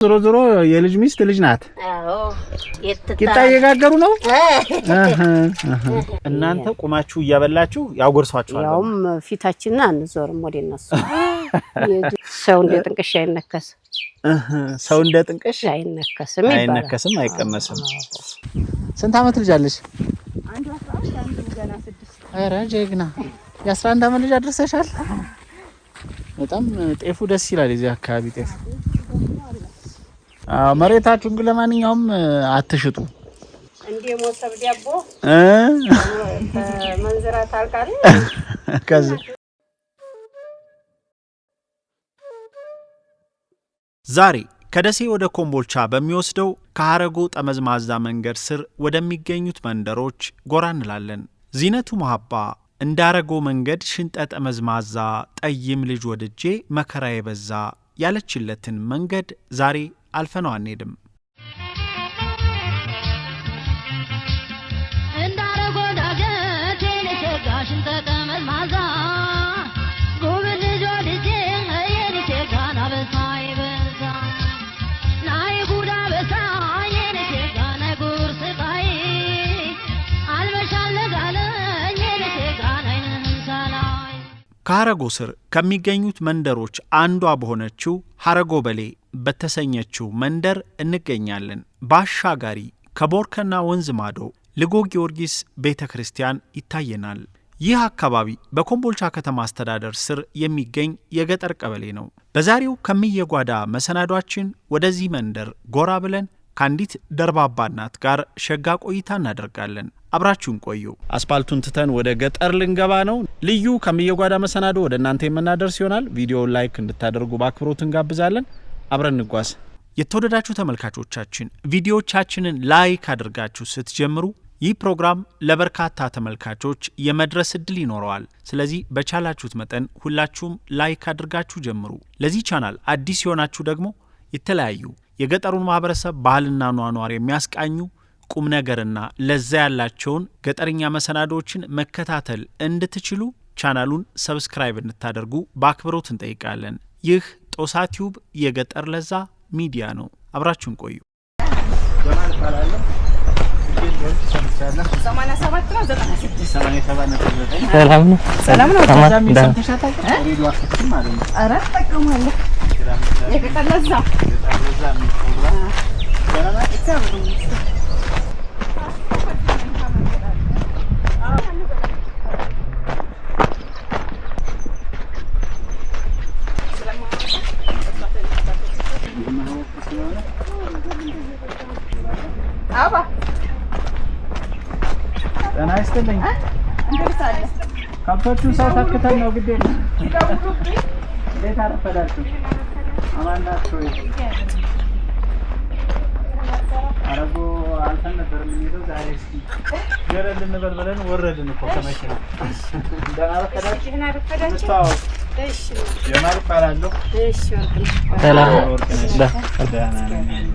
ዞሮ የልጅ ሚስት ልጅ ናት። አዎ ቂጣ እየጋገሩ ነው። እናንተ ቁማችሁ እያበላችሁ ያጎርሷችኋል። ያውም ፊታችንን አንዞርም ወደ እነሱ። ሰው እንደ ጥንቅሽ አይነከስ። ሰው እንደ ጥንቅሽ አይነከስም ይባላል። አይነከስም አይቀመስም። ስንት አመት ልጅ አለሽ? አንዱ 11 አንዱ ገና 6። ኧረ ጀግና የ11 አመት ልጅ አድርሰሻል። በጣም ጤፉ ደስ ይላል። እዚህ አካባቢ ጤፍ መሬታችሁን ግን ለማንኛውም አትሽጡ። እንዴ ሞሰብ ዲያቦ መንዝራት አልቃሪ ከዛ ዛሬ ከደሴ ወደ ኮምቦልቻ በሚወስደው ከሐረጎ ጠመዝማዛ መንገድ ስር ወደሚገኙት መንደሮች ጎራ እንላለን። ዚነቱ መሐባ እንዳረጎ መንገድ ሽንጠ ጠመዝማዛ ጠይም ልጅ ወድጄ መከራ የበዛ ያለችለትን መንገድ ዛሬ አልፈነው አንሄድም። እንዳረጎ ዳገት የኔቴጋ ሽንጠ ጠመዝማዛ ጉብል ልጅ ወድጄ የኔቴጋ ናበሳ ይበዛ ናይ ጉዳ በሳ የኔቴጋ ናይ ጉር ስቃይ አልመሻለጋለኝ የኔቴጋ ናይ ንህንሳላይ ከሐረጎ ስር ከሚገኙት መንደሮች አንዷ በሆነችው ሐረጎ በሌ በተሰኘችው መንደር እንገኛለን። ባሻጋሪ ከቦርከና ወንዝ ማዶ ልጎ ጊዮርጊስ ቤተክርስቲያን ይታየናል። ይህ አካባቢ በኮምቦልቻ ከተማ አስተዳደር ስር የሚገኝ የገጠር ቀበሌ ነው። በዛሬው ከሚየጓዳ መሰናዷችን ወደዚህ መንደር ጎራ ብለን ከአንዲት ደርባባ እናት ጋር ሸጋ ቆይታ እናደርጋለን። አብራችሁን ቆዩ። አስፓልቱን ትተን ወደ ገጠር ልንገባ ነው። ልዩ ከሚየጓዳ መሰናዶ ወደ እናንተ የምናደርስ ይሆናል። ቪዲዮውን ላይክ እንድታደርጉ በአክብሮት እንጋብዛለን። አብረን እንጓዝ። የተወደዳችሁ ተመልካቾቻችን ቪዲዮዎቻችንን ላይክ አድርጋችሁ ስትጀምሩ ይህ ፕሮግራም ለበርካታ ተመልካቾች የመድረስ እድል ይኖረዋል። ስለዚህ በቻላችሁት መጠን ሁላችሁም ላይክ አድርጋችሁ ጀምሩ። ለዚህ ቻናል አዲስ የሆናችሁ ደግሞ የተለያዩ የገጠሩን ማህበረሰብ ባህልና ኗኗር የሚያስቃኙ ቁም ነገርና ለዛ ያላቸውን ገጠርኛ መሰናዶዎችን መከታተል እንድትችሉ ቻናሉን ሰብስክራይብ እንድታደርጉ በአክብሮት እንጠይቃለን። ይህ ጦሳ ቲዩብ የገጠር ለዛ ሚዲያ ነው። አብራችሁን ቆዩ። ሰላም ነው። ሰላም ነው። ጤና ይስጥልኝ። ከብቶቹን ሰው ተክተን ነው ግዴ ነው። እንዴት አረፈዳችሁ? አማን ናችሁ? ሐረጎ አልፈን ነበር የምንሄደው ዛሬ። እስኪ ገረል እንበል ብለን ወረድን እኮ ከመኪና። ደህና አረፈዳችሁ? እሺ የማል እባላለሁ። እሺ ሰላም ደህና ነኝ።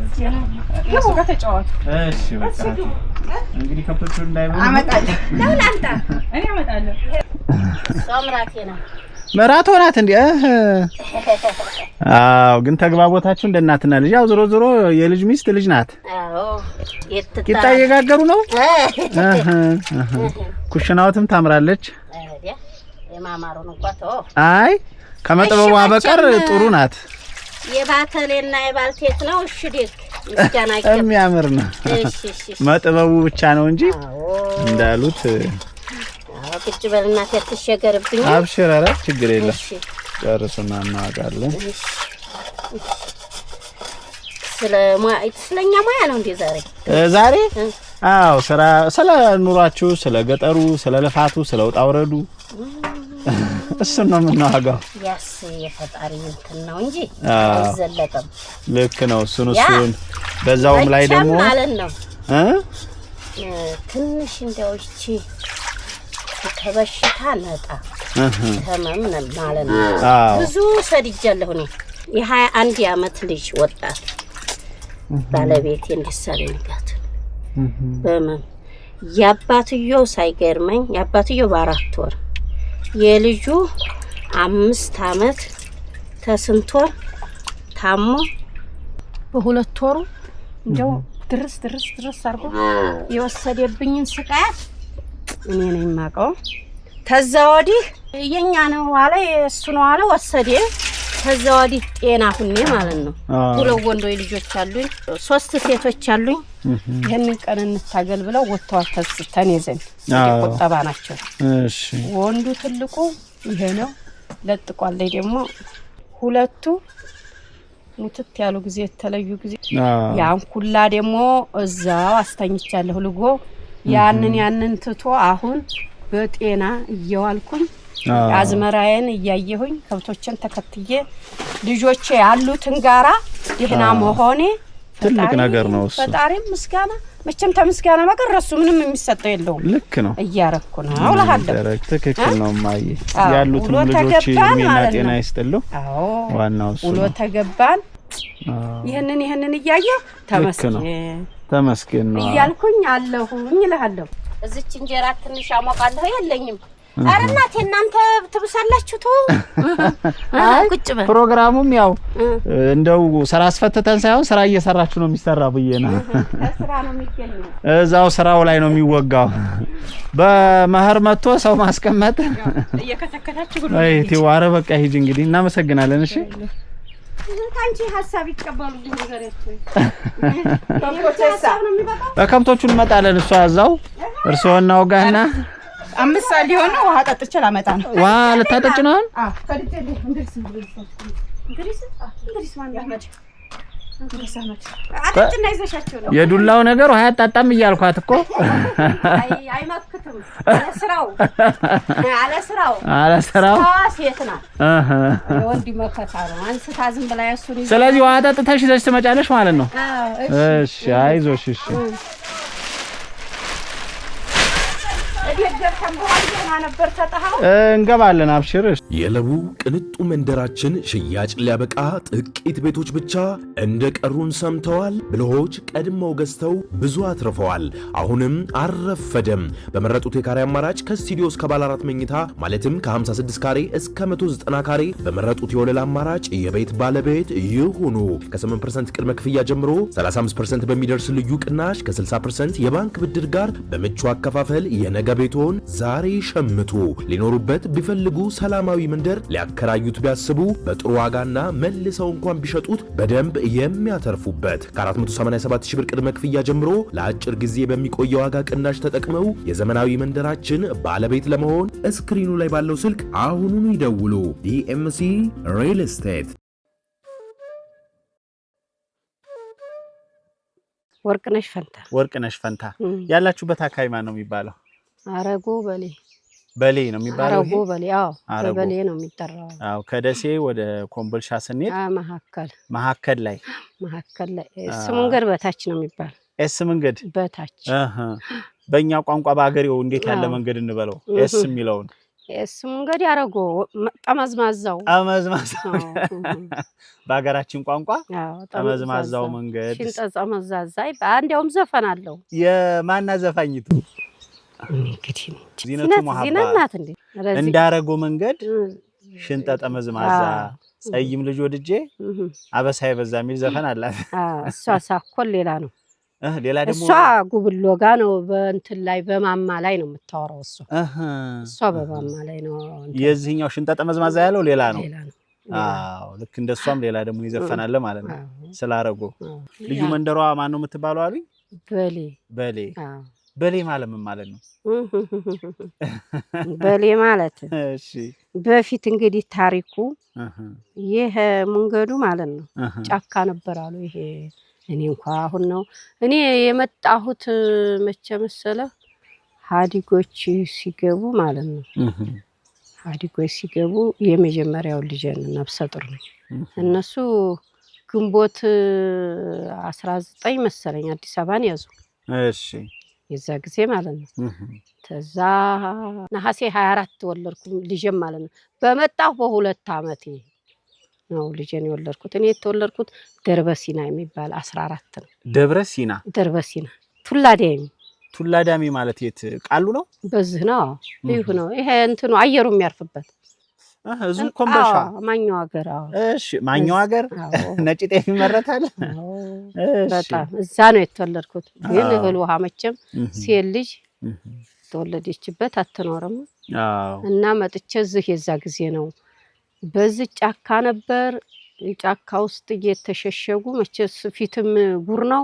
እሱ ጋር ተጫወቱ። እሺ በቃ እንግዲህ ከብቶቹ እንዳይበሉ አመጣለሁ። ለውላንታ እኔ አመጣለሁ። ሶምራቴ ነው መራቶ ናት እንዴ? አዎ ግን ተግባቦታችሁ እንደ እናትና ልጅ። ያው ዞሮ የልጅ ሚስት ልጅ ናት። አዎ ቂጣ እየጋገሩ ነው። ኩሽናውትም ታምራለች። የማማሩን እንኳን ተው። አይ ከመጥበቧ በቀር ጥሩ ናት። የባተሌና የባልቴት ነው። እሺ ዲክ ምስጋና ይከብ የሚያምር ነው። እሺ መጥበቡ ብቻ ነው እንጂ እንዳሉት ቁጭ በልና ተተሸገርብኝ። አብሽር። ኧረ ችግር የለም። ጨርሱና እናዋጋለን። ስለኛ ሙያ ነው እንዴ ዛሬ? አዎ ስለ ኑሯችሁ፣ ስለ ገጠሩ፣ ስለ ልፋቱ፣ ስለ ውጣ ውረዱ እሱን ነው የምናዋጋው። ያስ የፈጣሪ እንትን ነው እንጂ አይዘለቀም። ልክ ነው። እሱን በዛውም ላይ ደግሞ ማለት ነው ትንሽ እንደውቺ ከበሽታ ነጣ ተመም ማለት ነው። ብዙ ሰድጃለሁ ነው። የ21 አመት ልጅ ወጣት ባለቤቴ እንዲሰለኝጋት በመን ያባትየው ሳይገርመኝ ያባትየው በ4 ወር የልጁ 5 አመት ተስንቶ ታሞ በሁለት ወሩ እንደው ድርስ አርጎ የወሰደብኝን ስቃያት እኔ ነኝ የማውቀው። ከዛ ወዲህ የኛ ነው አለ እሱ ነው አለ ወሰደ። ከዛ ወዲህ ጤና ሁኔ ማለት ነው። ሁለት ወንዶች ልጆች አሉኝ፣ 3 ሴቶች አሉኝ። ይሄንን ቀን እንታገል ብለው ወጥተዋል ተነዘን ቁጠባ ናቸው። እሺ ወንዱ ትልቁ ይሄ ነው ለጥቋል። ደግሞ ሁለቱ ሙትት ያሉ ጊዜ ተለዩ ጊዜ ያን ኩላ ደግሞ እዛው አስተኝቻለሁ ልጎ ያንን ትቶ አሁን በጤና እየዋልኩኝ አዝመራዬን እያየሁኝ ከብቶችን ተከትዬ ልጆቼ ያሉትን ጋራ ደህና መሆኔ ትልቅ ነገር ነው። እሱ ፈጣሪም ምስጋና መቼም ተመስጋና መቀረሱ ምንም የሚሰጠው የለውም። ልክ ነው እያረኩ ነው አውላሃለሁ። ትክክል ነው ማይ ያሉትን ልጆች እድሜና ጤና ይስጥልው። ዋናው እሱ ውሎ ተገባን። ይሄንን እያየሁ ተመስገን ነው እያልኩኝ አለሁኝ እልሃለሁ። እዚች እንጀራ ትንሽ አሞቃለሁ የለኝም። ኧረ እናቴ እናንተ ትብሳላችሁ ተው። ቁጭ በል። ፕሮግራሙም ያው እንደው ስራ አስፈተተን ሳይሆን ስራ እየሰራችሁ ነው የሚሰራው ብዬ ነው። ስራ ነው የሚገኘው። እዛው ስራው ላይ ነው የሚወጋው። በመኸር መጥቶ ሰው ማስቀመጥ እየከተከታችሁ ብሎ አይ ቲዋረ በቃ ሂጂ እንግዲህ እናመሰግናለን። እሺ ታንቺ ሐሳብ ይቀበሉልኝ ነገራችሁ። በከብቶቹ እንመጣለን። እሷ እዛው እርሶና ወጋና 5 ሰዓት ሊሆን ነው። ውሃ ጠጥቼ ላመጣ ነው። ውሃ ልታጠጭ ነው? አዎ ከልጅልህ እንግዲህ አጥጭና ይዘሻቸው ነው። የዱላው ነገር ውሃ ያጣጣም እያልኳት እኮ አይመክትም። አለ ስራው ሴት ናት። ወንድ መከታ ነው። አንስታ ዝም ብላ ያሱን። ስለዚህ ውሃ ጠጥተሽ ይዘሽ ትመጫለሽ ማለት ነው። እሺ አይዞሽ። እሺ እንገባለን። አብሽር። የለቡ ቅንጡ መንደራችን ሽያጭ ሊያበቃ ጥቂት ቤቶች ብቻ እንደቀሩን ሰምተዋል። ብልሆች ቀድመው ገዝተው ብዙ አትርፈዋል። አሁንም አረፈደም። በመረጡት የካሬ አማራጭ ከስቱዲዮ እስከ ባለ 4 መኝታ ማለትም ከ56 ካሬ እስከ 190 ካሬ በመረጡት የወለል አማራጭ የቤት ባለቤት ይሁኑ። ከ8% ቅድመ ክፍያ ጀምሮ 35% በሚደርስ ልዩ ቅናሽ ከ60% የባንክ ብድር ጋር በምቹ አከፋፈል የነገ ቤቶን ዛሬ ሸምቱ። ሊኖሩበት ቢፈልጉ ሰላማዊ መንደር ሊያከራዩት ቢያስቡ በጥሩ ዋጋና መልሰው እንኳን ቢሸጡት በደንብ የሚያተርፉበት ከ487 ሺህ ብር ቅድመ ክፍያ ጀምሮ ለአጭር ጊዜ በሚቆየው ዋጋ ቅናሽ ተጠቅመው የዘመናዊ መንደራችን ባለቤት ለመሆን ስክሪኑ ላይ ባለው ስልክ አሁኑኑ ይደውሉ። ዲኤምሲ ሪል ስቴት። ወርቅነሽ ፈንታ ያላችሁበት አካባቢ ማን ነው የሚባለው? አረጎ በሌ ነው የሚባለው። አረጎ በሌ አዎ በሌ ነው የሚጠራው። አዎ ከደሴ ወደ ኮምቦልቻ ስንሄድ መሐከል ላይ እሱ መንገድ በታች ነው የሚባለው። እሱ መንገድ በታች በእኛ ቋንቋ በአገሬው እንዴት ያለ መንገድ እንበለው? እሱ የሚለውን እሱ መንገድ ያረጎ ጠመዝማዛው በአገራችን ቋንቋ ጠመዝማዛው መንገድ ሽንጠመዛዛ አንዴውም ዘፈን አለው። የማና ዘፋኝቱ እንግዲህ ዚነቱ መሐባ እንዳረጎ መንገድ ሽንጠ ጠመዝማዛ ጸይም ልጅ ወድጄ አበሳይ በዛ የሚል ዘፈን አላት። እሷ ሳኮል ሌላ ነው። ሌላ ደግሞ እሷ ጉብሎ ጋ ነው በእንትን ላይ በማማ ላይ ነው የምታወራው። እሷ በማማ ላይ ነው። የዚህኛው ሽንጠ ጠመዝማዛ ያለው ሌላ ነው። አዎ ልክ እንደሷም ሌላ ደግሞ ይዘፈናል ማለት ነው። ስላረጎ ልዩ መንደሯ ማን ነው የምትባለው አሉኝ? በሌ ማለት ምን ማለት ነው? በሌ ማለት እሺ በፊት እንግዲህ ታሪኩ ይሄ መንገዱ ማለት ነው ጫካ ነበር አሉ። ይሄ እኔ እንኳን አሁን ነው እኔ የመጣሁት መቼ መሰለህ ሀዲጎች ሲገቡ ማለት ነው። ሀዲጎች ሲገቡ የመጀመሪያው ልጅን ነፍሰ ጡር ነኝ። እነሱ ግንቦት 19 መሰለኝ አዲስ አበባን ያዙ። እሺ የዛ ጊዜ ማለት ነው። ተዛ ነሐሴ 24 ወለድኩ ልጄን ማለት ነው። በመጣሁ በ2 አመቴ ነው ልጄን የወለድኩት። እኔ የተወለድኩት ደርበሲና የሚባል 14 ነው። ደርበሲና ቱላዳሚ ማለት የት ቃሉ ነው? በዚህ ነው። ይሁ ነው። ይሄ እንትኑ አየሩ የሚያርፍበት እዚሁ ኮምቦልቻ ማኛው ሀገር። እሺ ማኛው ሀገር ነጭ ጤፍ ይመረታል። በጣም እዛ ነው የተወለድኩት። ግን እህል ውሃ መቼም ሴት ልጅ ተወለደችበት አትኖርም። እና መጥቼ እዚህ የዛ ጊዜ ነው በዚህ ጫካ ነበር። ጫካ ውስጥ እየተሸሸጉ መቼስ ፊትም ጉር ነው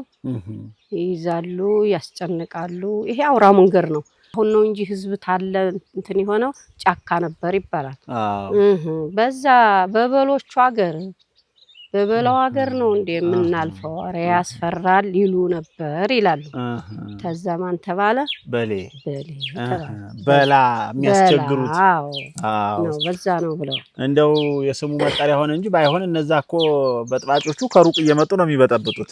ይይዛሉ፣ ያስጨንቃሉ። ይሄ አውራ መንገድ ነው። አሁን ነው እንጂ ህዝብ ታለ እንትን የሆነው ጫካ ነበር ይባላል። በዛ በበሎቹ ሀገር በበላው ሀገር ነው እንደ የምናልፈው። ኧረ ያስፈራል ይሉ ነበር ይላሉ። ተዛማን ተባለ በሌ በላ የሚያስቸግሩት ነው በዛ ነው ብለው እንደው የስሙ መጠሪያ ሆነ እንጂ ባይሆን እነዛ እኮ በጥባጮቹ ከሩቅ እየመጡ ነው የሚበጠብጡት።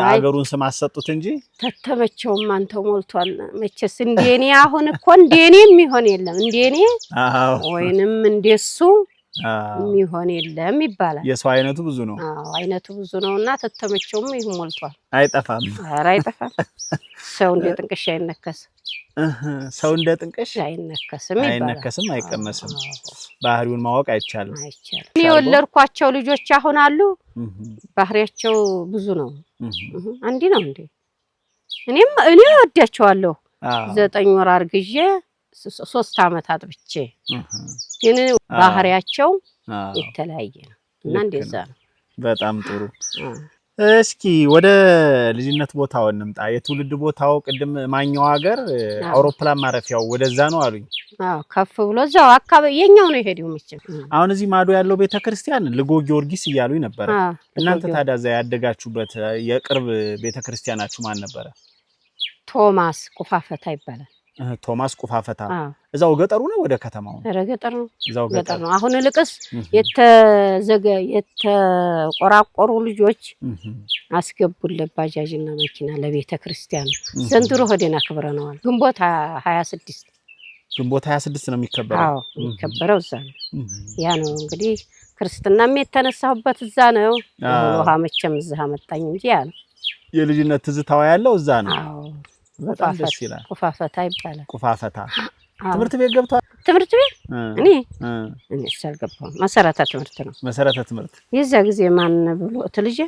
አገሩን ስም አሰጡት እንጂ ተተመቸውም አንተው ሞልቷል። መቼስ እንደኔ አሁን እኮ እንደኔ የሚሆን የለም እንደኔ ወይንም እንደሱ የሚሆን የለም ይባላል። የሰው አይነቱ ብዙ ነው። አይነቱ ብዙ ነውና ተተመቸውም ይሁን ሞልቷል። አይጠፋም። ኧረ አይጠፋም። ሰው እንደ ጥንቅሽ አይነከስም። ሰው እንደ ጥንቅሽ አይነከስም ይባላል። አይነከስም፣ አይቀመስም። ባህሪውን ማወቅ አይቻልም። እኔ የወለድኳቸው ልጆች አሁን አሉ። ባህሪያቸው ብዙ ነው። አንዲ ነው እንዴ እኔ ወዳቸዋለሁ። 9 ወር አርግዤ 3 አመት አጥብቼ ግን ባህሪያቸው የተለያየ ነው እና እንደዛ ነው። በጣም ጥሩ። እስኪ ወደ ልጅነት ቦታው እንምጣ። የትውልድ ቦታው ቅድም ማኛው ሀገር አውሮፕላን ማረፊያው ወደዛ ነው አሉኝ። ከፍ ብሎ እዛው አካባቢ የኛው ነው የሄደው መቼም። አሁን እዚህ ማዶ ያለው ቤተክርስቲያን ልጎ ጊዮርጊስ እያሉኝ ነበር። እናንተ ታዲያ እዛ ያደጋችሁበት የቅርብ ቤተክርስቲያናችሁ ማን ነበረ? ቶማስ ቁፋፈታ ይባላል። ቶማስ ቁፋፈታ እዛው ገጠሩ ነው ወደ ከተማው? ገጠሩ ነው። እዛው ገጠሩ ነው። አሁን ልቅስ የተቆራቆሩ ልጆች አስገቡለት ባጃጅና መኪና ለቤተ ክርስቲያን። ዘንድሮ ሆዴና ክብረነዋል። ግንቦት 26 ግንቦት 26 ነው የሚከበረው። አዎ የሚከበረው እዛ ነው። ያ ነው እንግዲህ ክርስትናም የተነሳሁበት እዛ ነው። ውሃ መቼም እዛ መጣኝ እንጂ ያ ነው የልጅነት ትዝታው ያለው እዛ ነው። አዎ በጣም ደስ ይላል። ቁፋፈታ ይባላል። ቁፋፈታ ትምህርት ቤት ገብቷል? ትምህርት ቤት እኔ አልገባሁም። መሰረተ ትምህርት ነው። መሰረተ ትምህርት የዛ ጊዜ ማን ብሎት ልጅ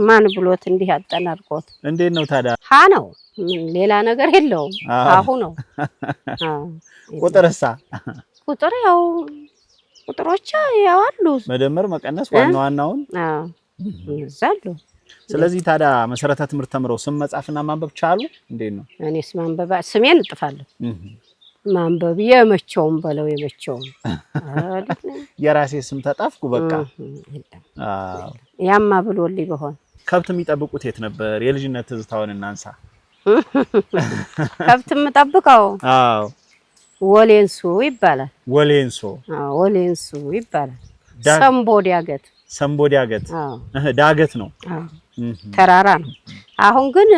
ማን ብሎት እንዲህ ያጠናርቆት። እንዴት ነው ታዲያ? ሀ ነው ሌላ ነገር የለውም። አሁ ነው። ቁጥርሳ? ቁጥር ያው ቁጥሮች ያው አሉ። መደመር መቀነስ ዋናውን እዛሉ። ስለዚህ ታዲያ መሰረተ ትምህርት ተምረው ስም መጻፍና ማንበብ ቻሉ? እንዴት ነው? እኔስ ማንበብ ስሜን እጥፋለሁ። ማንበብ የመቸውም በለው የመቸውም የራሴ ስም ተጣፍኩ በቃ። ያማ ብሎልኝ በሆነ። ከብት የሚጠብቁት የት ነበር? የልጅነት ትዝታውን እናንሳ። ከብት የምጠብቀው ወሌንሱ ይባላል። ወሌንሱ? ወሌንሱ ይባላል። ሰምቦ ዳገት። ሰምቦ ዳገት ዳገት ነው። ተራራ ነው። አሁን ግን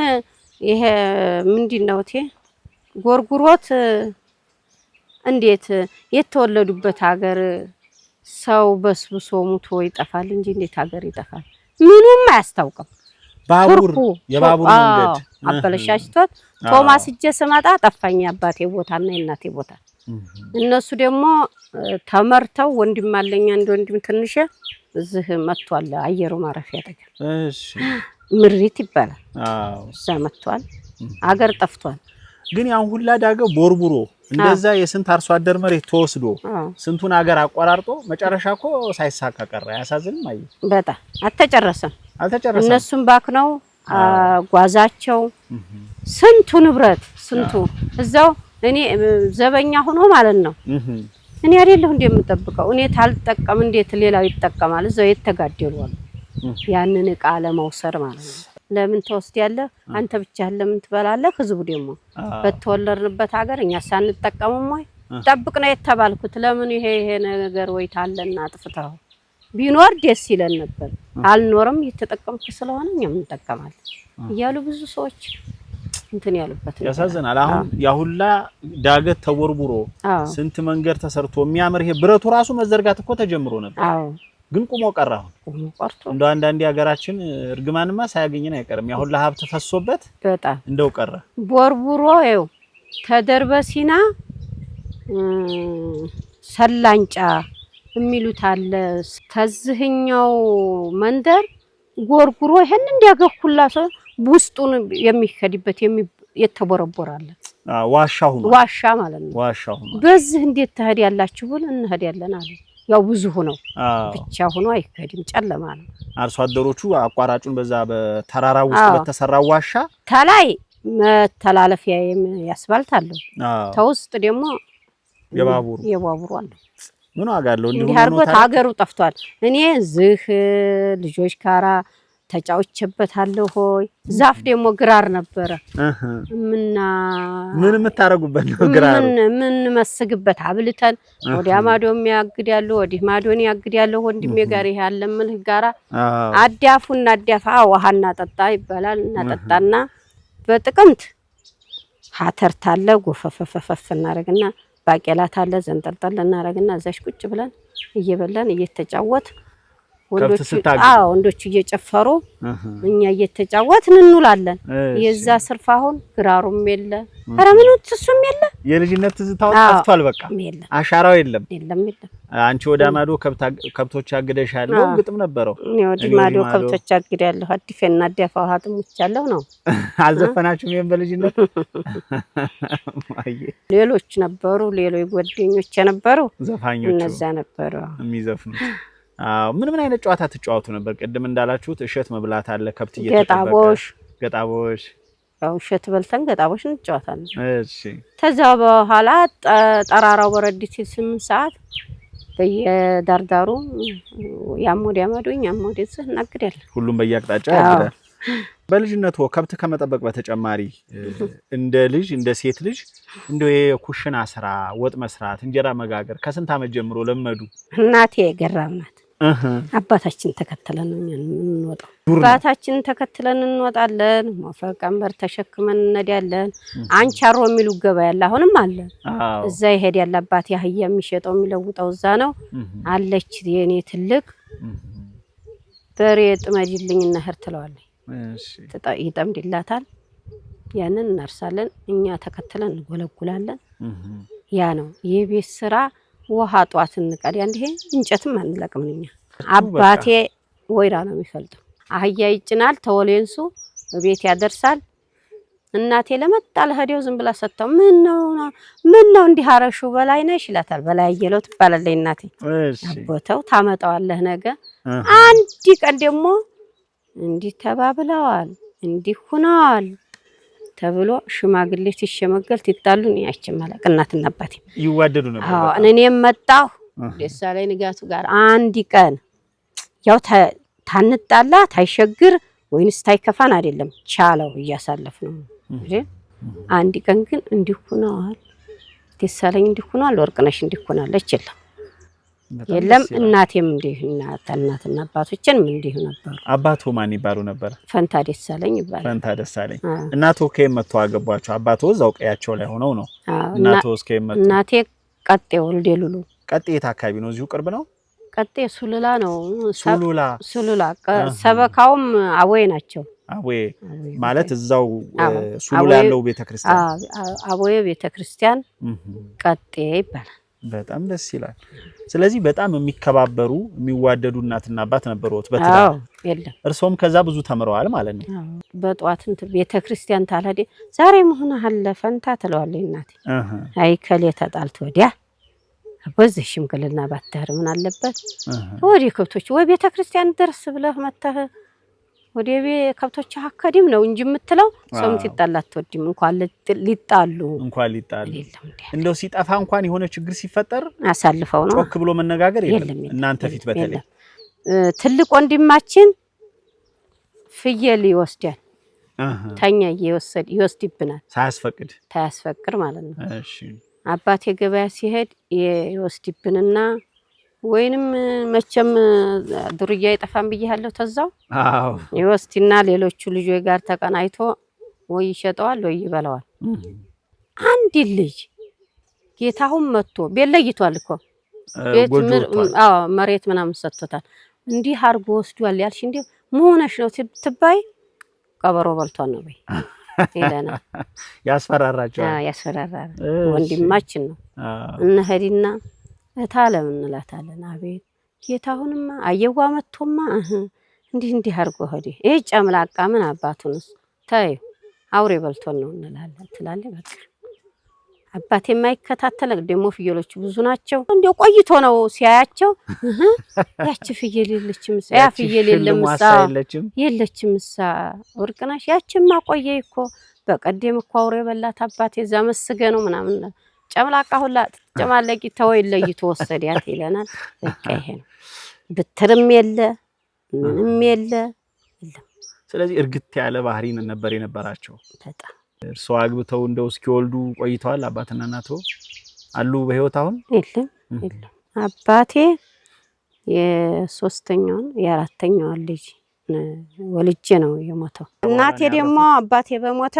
ይሄ ምንድነው ጎርጉሮት እንዴት የተወለዱበት ሀገር ሰው በስብሶ ሙቶ ይጠፋል እንጂ እንዴት ሀገር ይጠፋል? ምኑም አያስታውቅም። ባቡር የባቡር መንገድ አበለሻሽቶት ቶማስ እጄ ስመጣ ጠፋኝ አባቴ ቦታና የእናቴ ቦታ። እነሱ ደግሞ ተመርተው ወንድም አለኝ አንድ ወንድም ትንሽ እዚህ መጥቷል። አየሩ ማረፊያ ተገኘ። እሺ ምሪት ይባላል። እዛ መጥቷል። አገር ጠፍቷል። ግን ያን ሁላ ዳገው ቦርቡሮ እንደዛ የስንት አርሶ አደር መሬት ተወስዶ ስንቱን አገር አቋራርጦ መጨረሻ እኮ ሳይሳካ ቀረ። ያሳዝንም። አይ በጣም አልተጨረሰም። እነሱም ባክነው ጓዛቸው ስንቱ ንብረት ስንቱ እዛው እኔ ዘበኛ ሆኖ ማለት ነው። እኔ አይደለሁ እንደምጠብቀው እኔ ታልጠቀም እንዴት ሌላው ይጠቀማል? እዛው የተጋደሉ አሉ። ያንን ዕቃ ለመውሰድ ማለት ነው። ለምን ተወስዳለህ አንተ ብቻህን ለምን ትበላለህ? ህዝቡ ደግሞ በተወለድንበት ሀገር እኛ ሳንጠቀምም ወይ ጠብቅ ነው የተባልኩት። ለምን ይሄ ነገር ወይ ታለና አጥፍተው ቢኖር ደስ ይለን ነበር። አልኖርም እየተጠቀምኩ ስለሆነ እኛም እንጠቀማለን እያሉ ብዙ ሰዎች እንትን ያሉበት ያሳዝናል። አሁን ያሁላ ዳገት ተወርቡሮ ስንት መንገድ ተሰርቶ የሚያምር ይሄ ብረቱ ራሱ መዘርጋት እኮ ተጀምሮ ነበር። አዎ ግን ቁሞ ቀረ። አሁን እንደው አንዳንዴ ሀገራችን እርግማንማ ሳያገኘን አይቀርም። ያሁላ ሀብት ፈሶበት በጣም እንደው ቀረ። ቦርቡሮ ይው ተደርበሲና ሰላንጫ የሚሉት አለ። ከዚህኛው መንደር ጎርጉሮ ይሄን እንዲያገኩላ ሰው ውስጡን የሚከድበት የተቦረቦራለ ዋሻ ማለት ነው። በዚህ እንዴት ተሄድ ያላችሁ ብለን እንሄዳለን አለ። ያው ብዙ ሆነው ብቻ ሆኖ አይከድም፣ ጨለማ ነው። አርሶ አደሮቹ አቋራጩን በዛ በተራራው ውስጥ በተሰራው ዋሻ ተላይ መተላለፊያ ያስባልት አለው። ተውስጥ ደግሞ የባቡሩ አለ። ምን አጋለው እንዲህ አርጎት ሀገሩ ጠፍቷል። እኔ ዝህ ልጆች ጋራ ተጫውቼበታለሁ። ሆይ ዛፍ ደግሞ ግራር ነበረ። ምን የምታረጉበት ነው? ግራር ምን መስግበት አብልተን ወዲያ ማዶም ያግዳሉ፣ ወዲህ ማዶን ያግዳሉ። ወንድሜ ጋር ይሄ አለ ምልህ ጋራ አዳፉና አዳፋ ውሃና ጠጣ ይባላል። እና ጠጣና በጥቅምት ሀተርታለ ጎፈፈፈፈፍ እናረግና ባቄላት አለ ዘንጠልጠል እናረግና እዛሽ ቁጭ ብለን እየበላን እየተጫወት ወንዶቹ እየጨፈሩ እኛ እየተጫወትን እንውላለን። የዛ ስርፋ አሁን ግራሩም የለ ኧረ ምን እሱም የለ። የልጅነት ትዝታው ጠፍቷል። በቃ አሻራው የለም። አንቺ ወደ ማዶ ከብቶች አግደሻል ነው ግጥም ነበረው። እኔ ወደ ማዶ ከብቶች አግዳለሁ አዲፈና አዳፋው ሀጥሙቻለሁ ነው። አልዘፈናችሁም? ይሄን በልጅነት ሌሎች ነበሩ፣ ሌሎች ጓደኞች ነበሩ ዘፋኞች፣ እነዛ ነበሩ የሚዘፍኑት። ምን አይነት ጨዋታ ትጫወቱ ነበር? ቅድም እንዳላችሁት እሸት መብላት አለ፣ ከብት ገጣቦሽ ያው እሸት በልተን ገጣቦሽ እንጫወታለን። እሺ ከዛ በኋላ ጠራራው በረድ ሲል 8 ሰዓት በየዳርዳሩ ያሞዲያ ማዶኝ ያሞዲስ እናግዳለን። ሁሉም በየአቅጣጫ ያግዳል። በልጅነቱ ከብት ከመጠበቅ በተጨማሪ እንደ ልጅ እንደ ሴት ልጅ እንደ የኩሽና ስራ ወጥ መስራት እንጀራ መጋገር ከስንት አመት ጀምሮ ለመዱ? እናቴ ገራምናት። አባታችን ተከተለን ነው እንወጣው። አባታችን ተከተለን እንወጣለን። ሞፈር ቀንበር ተሸክመን እንነዳለን። አንቻሮ የሚሉ ገበያ ያለ አሁንም አለ። እዛ ይሄድ ያለ አባቴ አህያ የሚሸጠው የሚለውጠው እዛ ነው አለች። የኔ ትልቅ በሬ ጥመጅልኝ እና ህር ትለዋለች። ይጠምድላታል። ያንን እናርሳለን። እኛ ተከተለን እንጎለጉላለን። ያ ነው የቤት ስራ። ውሃ ጧት እንቀዳ እንዴ እንጨትም አንለቅም። እኛ አባቴ ወይራ ነው የሚፈልጠው። አህያ ይጭናል፣ ተወሌንሱ ቤት ያደርሳል። እናቴ ለመጣለ ሄደው ዝም ብላ ሰጣው። ምን ነው እንዲህ አረሹ በላይ ነሽ ይላታል። በላይ አየለው ትባላለች እናቴ። አቦተው ታመጣዋለህ ነገ። አንድ ቀን ደግሞ እንዲህ ተባብለዋል እንዲህ ሆነዋል ተብሎ ሽማግሌ ሲሸመገል ትጣሉን ያችማለቅ እናትና አባቴ ይዋደዱ ነበር። አዎ እኔም መጣሁ ደሳለኝ ንጋቱ ጋር አንድ ቀን ያው ታንጣላ ታይሸግር ወይንስ ታይከፋን አይደለም ቻለው እያሳለፍነው እንዴ። አንድ ቀን ግን እንዲህ ሆነዋል ደሳለኝ እንዲህ ሆነዋል ወርቅነሽ እንዲህ ሆናለች የለም እናቴም እንዲህ እናትና አባቶችንም እንዲህ ነበሩ። አባቱ ማን ይባሉ ነበር? ፈንታ ደሳለኝ ይባላል። ፈንታ ደሳለኝ። እናቱ ከመተው አገባቸው። አባቱ እዛው ቀያቸው ላይ ሆነው ነው። እናቱ ከመተው እናቴ ቀጤ ወልዴ ሉሉ። ቀጤ የት አካባቢ ነው? እዚሁ ቅርብ ነው። ቀጤ ሱሉላ ነው። ሱሉላ ሰበካውም አቦዬ ናቸው። አቦዬ ማለት እዛው ሱሉላ ያለው ቤተክርስቲያን አቦዬ ቤተክርስቲያን ቀጤ ይባላል። በጣም ደስ ይላል። ስለዚህ በጣም የሚከባበሩ የሚዋደዱ እናትና አባት ነበሩት በትዳር። የለም እርሶም ከዛ ብዙ ተምረዋል ማለት ነው። በጧት ቤተክርስቲያን ታላዴ ዛሬ መሆን አለ ፈንታ ትለዋለች እናቴ። አይ ከሌ ተጣልቶ ወዲያ በዚህ ሽምግልና ባታር ምን አለበት ወዲ ከብቶች ወይ ቤተክርስቲያን ድረስ ብለህ መተህ ወዲ ከብቶች አካዲም ነው እንጂ የምትለው ሰውም ሲጣላት ተወድም እንኳን ሊጣሉ እንደው ሲጠፋ እንኳን የሆነ ችግር ሲፈጠር አሳልፈው ነው ጮክ ብሎ መነጋገር የለም። እናንተ ፊት በተለይ ትልቅ ወንድማችን ፍየል ይወስዳል። ተኛ ይወስድብናል ሳያስፈቅድ ማለት ነው። እሺ አባቴ ገበያ ሲሄድ ይወስድብንና ወይንም መቼም ዱርያ ይጠፋን ብያለሁ ተዛው ይወስድና ሌሎቹ ልጆች ጋር ተቀናይቶ ወይ ይሸጠዋል ወይ ይበላዋል። አንድ ልጅ ጌታውን መጥቶ ቤለይቷል እኮ ቤት መሬት ምናምን ሰጥቶታል። እንዲህ አርጎ ወስዷል ያልሽ እንዴ መሆነሽ ነው ትባይ ቀበሮ በልቷል ነው በይ ይለና ያስፈራራቸው። ያስፈራራል። ወንድማችን ነው እነሄድና እታለም እንላታለን። አቤት ጌታሁንማ አየዋ መጥቶማ እንዲህ አድርጎ ሆዴ ይሄ ጨምላቃ ምን አባቱንስ ተይ አውሬ በልቶን ነው እንላለን ትላለች። በቃ አባቴ የማይከታተል ደግሞ ፍየሎቹ ብዙ ናቸው። እንደው ቆይቶ ነው ሲያያቸው ያቺ ፍየል የለችምሳ ያ ፍየል የለችምሳ ወርቅነሽ ያቺማ ቆየይ እኮ በቀደም እኮ አውሬ በላት አባቴ እዛ መስገ ነው ምናምን ጨምላቃ ሁላ ጨማለቂ ተወይ ለይቶ ወሰዳት ይለናል። በቃ ይሄ ነው ብትርም የለ ምንም የለ። ስለዚህ እርግጥ ያለ ባህሪ ነበር የነበራቸው። በጣም እርሶ አግብተው እንደው እስኪወልዱ ቆይተዋል? አባትና እናቶ አሉ በህይወት አሁን? የለም አባቴ የሶስተኛውን የአራተኛውን ልጅ ወልጄ ነው የሞተው። እናቴ ደግሞ አባቴ በሞተ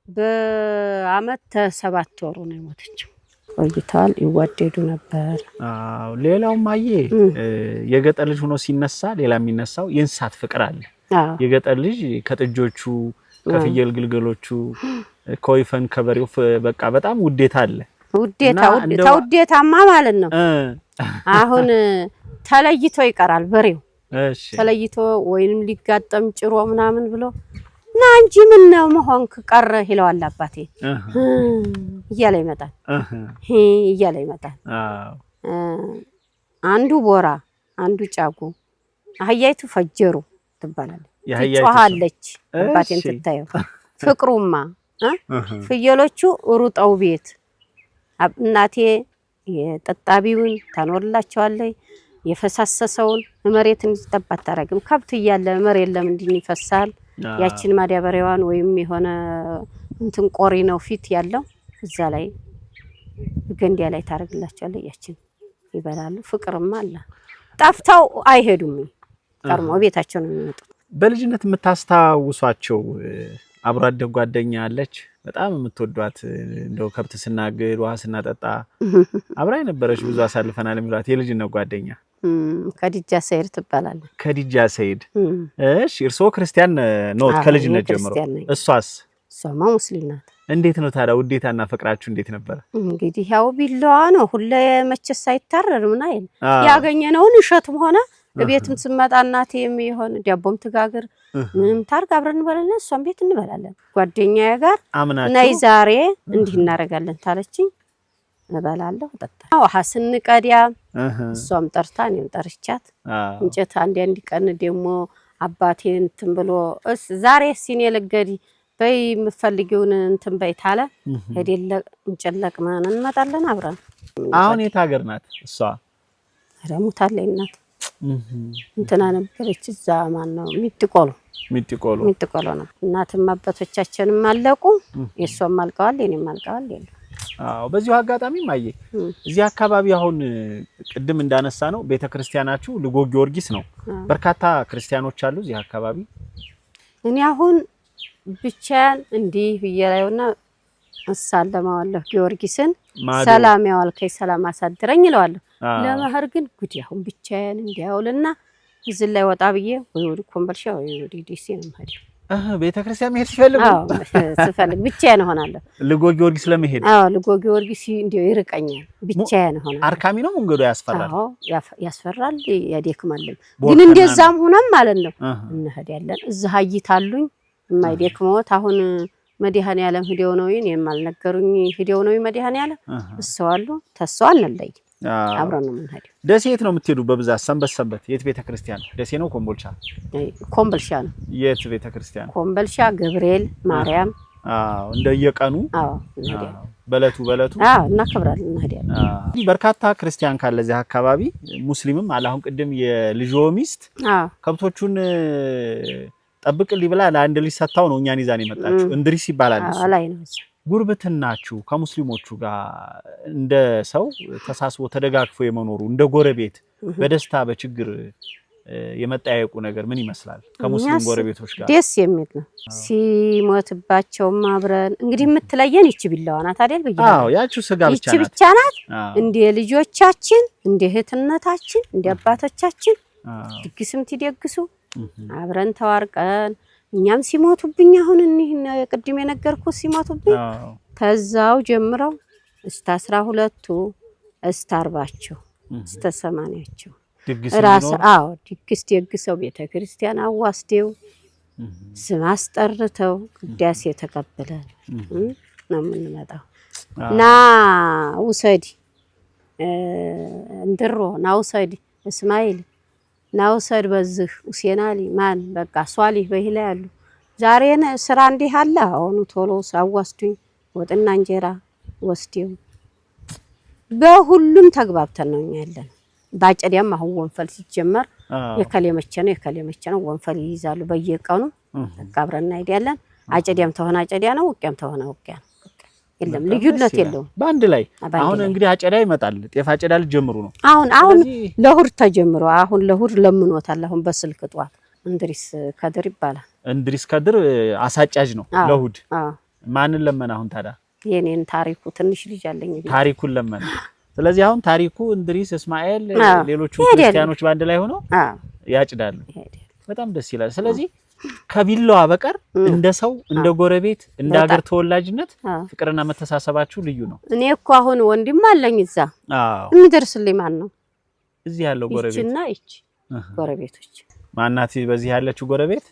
በአመት 7 ወሩ ነው የሞተችው። ቆይተዋል፣ ይዋደዱ ነበር። አዎ ሌላው ማዬ የገጠር ልጅ ሆኖ ሲነሳ ሌላ የሚነሳው የእንስሳት ፍቅር አለ። የገጠር ልጅ ከጥጆቹ ከፍየል ግልገሎቹ ኮይፈን ከበሬው በቃ በጣም ውዴታ አለ። ውዴታማ ማለት ነው። አሁን ተለይቶ ይቀራል በሬው። እሺ ተለይቶ ወይንም ሊጋጠም ጭሮ ምናምን ብሎ ና እንጂ ምን ነው መሆንክ ቀረ ይለዋል አባቴ። እያለ ይመጣል እያለ ይመጣል። አንዱ ቦራ አንዱ ጫጉ አህያይቱ ፈጀሩ ትባላለች። ትጮሃለች አባቴን ትታየው ፍቅሩማ ፍየሎቹ ሩጠው ቤት እናቴ የጠጣቢውን ታኖርላቸዋለች። የፈሳሰሰውን መሬት እንዲጠባት ታረግም። ከብት እያለ መሬት ለምን ይፈሳል? ያችን ማዳበሪያዋን ወይም የሆነ እንትን ቆሪ ነው ፊት ያለው እዛ ላይ ገንዲያ ላይ ታረግላቸዋለች። ያችን ይበላሉ። ፍቅርማ አለ። ጠፍተው አይሄዱም። ቀርሞ ቤታቸው ነው የሚመጡት። በልጅነት የምታስታውሷቸው አብሮ አደግ ጓደኛ አለች በጣም የምትወዷት? እንደው ከብት ስናግድ ውሃ ስናጠጣ አብራይ ነበረች ብዙ አሳልፈናል የሚሏት የልጅነት ጓደኛ? ከዲጃ ሰይድ ትባላለች። ከዲጃ ሰይድ። እሺ እርስዎ ክርስቲያን ኖት ከልጅነት ጀምሮ? እሷስ? እሷማ ሙስሊም ናት። እንዴት ነው ታዲያ ውዴታና ፍቅራችሁ እንዴት ነበር? እንግዲህ ያው ቢላዋ ነው ሁሌ መቼስ አይታረር ምን አይል ያገኘነውን እሸትም ሆነ ቤትም ስመጣ እናቴ የሚሆን ዳቦም ትጋግር ምንም ታርግ አብረን እንበላለን። እሷም ቤት እንበላለን። ጓደኛዬ ጋር ነይ ዛሬ እንዲህ እናደርጋለን ታለችኝ። እበላለሁ እጠጣለሁ። ውሃ ስንቀዲያ እሷም ጠርታ እኔም ጠርቻት እንጨት አንድ ቀን ደግሞ አባቴ እንትን ብሎ ዛሬ ሲኔ ልገዲ በይ የምፈልጊውን እንትን በይ ታለ ሄደለ እንጨለቅ ማን እንመጣለን አብረን። አሁን የት ሀገር ናት እሷ? ረሙታለኝ እናት እንትና ነበረች እዛ ማን ነው ሚጥቆሎ ነው። እናትም አባቶቻችንም አለቁ። የሷም አልቀዋል የኔም አልቀዋል። አዎ በዚሁ አጋጣሚ ማየ እዚህ አካባቢ አሁን ቅድም እንዳነሳ ነው ቤተክርስቲያናችሁ ልጎ ጊዮርጊስ ነው። በርካታ ክርስቲያኖች አሉ እዚህ አካባቢ። እኔ አሁን ብቻዬን እንዲህ ብየላውና እሳለማዋለሁ ጊዮርጊስን ሰላም ያዋልከኝ ሰላም አሳድረኝ ይለዋለሁ። ለማህር ግን ጉድ አሁን ብቻዬን እንዲያውልና እዚህ ላይ ወጣ ብዬ ወይ ወደ ኮምቦልቻ ወይ ወደ ዲሲ ነው ማለት ቤተክርስቲያን መሄድ ስፈልግ ብቻዬን ሆናለሁ። ልጎ ጊዮርጊስ ለመሄድ ልጎ ጊዮርጊስ እንዲው ይርቀኛል። ብቻዬን ሆናለሁ። አርካሚ ነው መንገዱ ያስፈራል። ያስፈራል ያደክማል። ግን እንደዛም ሆነም ማለት ነው እንሄዳለን። እዚህ አይታሉኝ የማይደክመውት አሁን መድኃኔዓለም ሂደው ነው የማልነገሩኝ ሂደው ነው መድኃኔዓለም እሰዋሉ ተሰዋን እንለይ አብረን ነው የምንሄደው። ደሴ የት ነው የምትሄዱ በብዛት? ሰንበት የት ቤተክርስቲያን? ደሴ ነው ኮምቦልቻ? ኮምቦልቻ ነው። የት ቤተክርስቲያን? ኮምቦልቻ ገብርኤል ማርያም። እንደየቀኑ በለቱ እናከብራለን እንሄዳለን። በርካታ ክርስቲያን ካለ እዚህ አካባቢ ሙስሊምም አለ። አሁን ቅድም የልጆ ሚስት ከብቶቹን ጠብቅልኝ ብላ ለአንድ ልጅ ሰጣው ነው እኛን ይዛን የመጣችው። እንድሪስ ይባላል እሱ። ጉርብትናችሁ ከሙስሊሞቹ ጋር እንደ ሰው ተሳስቦ ተደጋግፎ የመኖሩ እንደ ጎረቤት በደስታ በችግር የመጣየቁ ነገር ምን ይመስላል? ከሙስሊም ጎረቤቶች ጋር ደስ የሚል ነው። ሲሞትባቸውም አብረን እንግዲህ የምትለየን ይቺ ቢላዋ ናት አይደል? አዎ ያቺው ስጋ ብቻ ናት። ይቺ ብቻ ናት። እንደ ልጆቻችን እንደ እህትነታችን እንደ አባቶቻችን ድግስም ትደግሱ አብረን ተዋርቀን እኛም ሲሞቱብኝ አሁን እኒህ ቅድም የነገርኩት ሲሞቱብኝ ተዛው ጀምረው እስከ 12ቱ እስታርባቸው እስተሰማንያቸው ድግስ ራስ አዎ ድግስ ደግሰው ቤተ ክርስቲያን አዋስደው ስም አስጠርተው ቅዳሴ ተቀበለን ነው የምንመጣው። ና ውሰድ እንድሮ ና ውሰድ እስማኤል ና ውሰድ በዚህ ሁሴን አሊ ማን በቃ ሷሊህ በይላ ያሉ ዛሬን ስራ እንዲህ አለ አሁን ቶሎ ሳዋስዱኝ ወጥና እንጀራ ወስደው በሁሉም ተግባብተን ነው ያለን። ባጨዲያም አሁን ወንፈል ሲጀመር የከሌመቸ ነው ወንፈል ይይዛሉ በየቀኑ ተቃብረና አይደለም። አጨዲያም ተሆነ አጨዲያ ነው ውቂያም ተሆነ ውቂያ ነው። የለም ልዩነት የለውም በአንድ ላይ። አሁን እንግዲህ አጨዳ ይመጣል ጤፍ አጨዳ ልጀምሩ ነው አሁን ለሁር ተጀምሮ አሁን ለሁር ለምኖታል። አሁን በስልክ ጧት እንድሪስ ከድር ይባላል። እንድሪስ ከድር አሳጫጅ ነው ለሁድ። ማንን ለመና አሁን ታዲያ የኔን ታሪኩ ትንሽ ልጅ አለኝ ታሪኩን ለመና። ስለዚህ አሁን ታሪኩ እንድሪስ እስማኤል ሌሎቹ ክርስቲያኖች ባንድ ላይ ሆነው ያጭዳሉ። በጣም ደስ ይላል። ስለዚህ ከቢላዋ በቀር እንደ ሰው እንደ ጎረቤት እንደ ሀገር ተወላጅነት ፍቅርና መተሳሰባችሁ ልዩ ነው። እኔ እኮ አሁን ወንድም አለኝ እዛ የሚደርስልኝ ማን ነው? እዚህ ያለው ጎረቤት እና እቺ ጎረቤቶች ማናት? በዚህ ያለችው ጎረቤት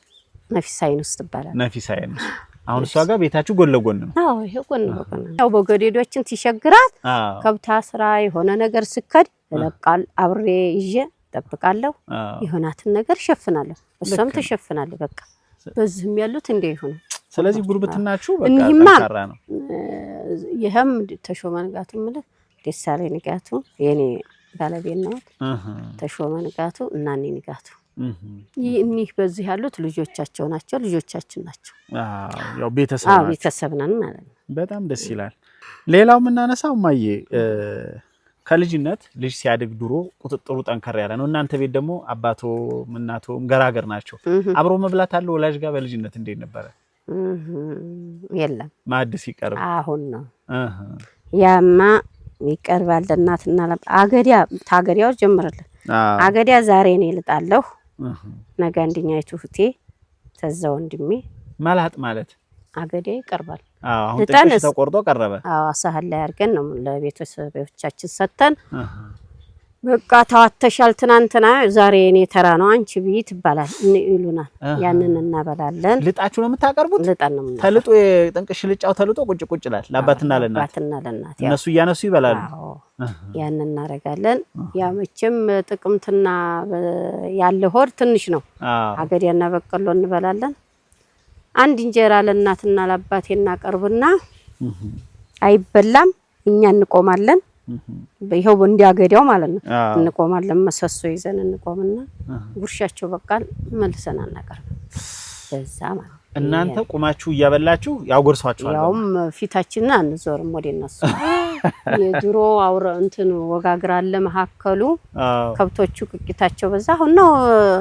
ነፊሳይንስ ትባላለች። ነፊሳይንስ አሁን እሷ ጋር ቤታችሁ ጎን ለጎን ነው? አዎ ይሄ ጎን ለጎን ነው። ያው በገዴዶችን ትሸግራት ከብታ ስራ የሆነ ነገር ስከድ ለቃል አብሬ ይዤ ጠብቃለሁ። የሆናትን ነገር ሸፍናለሁ እሷም ተሸፍናለች። በቃ በዚህም ያሉት እንደ ይሁን። ስለዚህ ጉርብትናችሁ በቃ ጠንካራ ነው። ይሄም ተሾመ ንጋቱ ማለት ደሳሌ ንጋቱ የኔ ባለቤት ነው። ተሾመ ንጋቱ እና እኔ ንጋቱ እኒህ በዚህ ያሉት ልጆቻቸው ናቸው። ልጆቻችን ናቸው። ያው ቤተሰብ ነን ማለት ነው። በጣም ደስ ይላል። ሌላው የምናነሳው ማየ ከልጅነት ልጅ ሲያድግ ድሮ ቁጥጥሩ ጠንከር ያለ ነው። እናንተ ቤት ደግሞ አባቶም እናቶም ገራገር ናቸው። አብሮ መብላት አለ ወላጅ ጋር በልጅነት እንዴት ነበረ? የለም ማዕድ ሲቀርብ አሁን ነው ያማ ይቀርባል። እናትና አገዲያ ታገዲያው ጀምረልን አገዲያ ዛሬ ነው ልጣለሁ ነገ አንደኛይቱ ፍቴ ተዛ ወንድሜ ማላጥ ማለት አገዲያ ይቀርባል። አሁን ጥቅሽ ተቆርጦ ቀረበ። ሳህል ላይ አርገን ነው ለቤተሰቦቻችን ሰተን በቃ ታዋተሻል ትናንትና ዛሬ እኔ ተራ ነው አንቺ ቢት ይባላል ይሉናል። ያንን እናበላለን። ልጣችሁ ነው የምታቀርቡት? ልጣን ነው ተልጦ የጥንቅሽ ልጫው ተልጦ ቁጭ ይላል ለአባትና ለእናት እነሱ እያነሱ ይበላሉ። ያንን እናረጋለን። ያ መቼም ጥቅምትና ያለ ሆድ ትንሽ ነው። አገዲያና በቀሎ እንበላለን። አንድ እንጀራ ለእናትና ለአባቴ እናቀርብና አይበላም እኛ እንቆማለን። ይሄው እንዲያገዲያው ማለት ነው። እንቆማለን መሰሶ ይዘን እንቆምና ጉርሻቸው በቃል መልሰን እናቀርብ። በዛ ማለት እናንተ ቁማችሁ እያበላችሁ ያጎርሷችኋል። ያውም ፊታችንን አንዞርም ወደ እነሱ። የድሮ አውረ እንትን ወጋግራ አለ መሐከሉ ከብቶቹ ቅቂታቸው በዛ አሁን ነው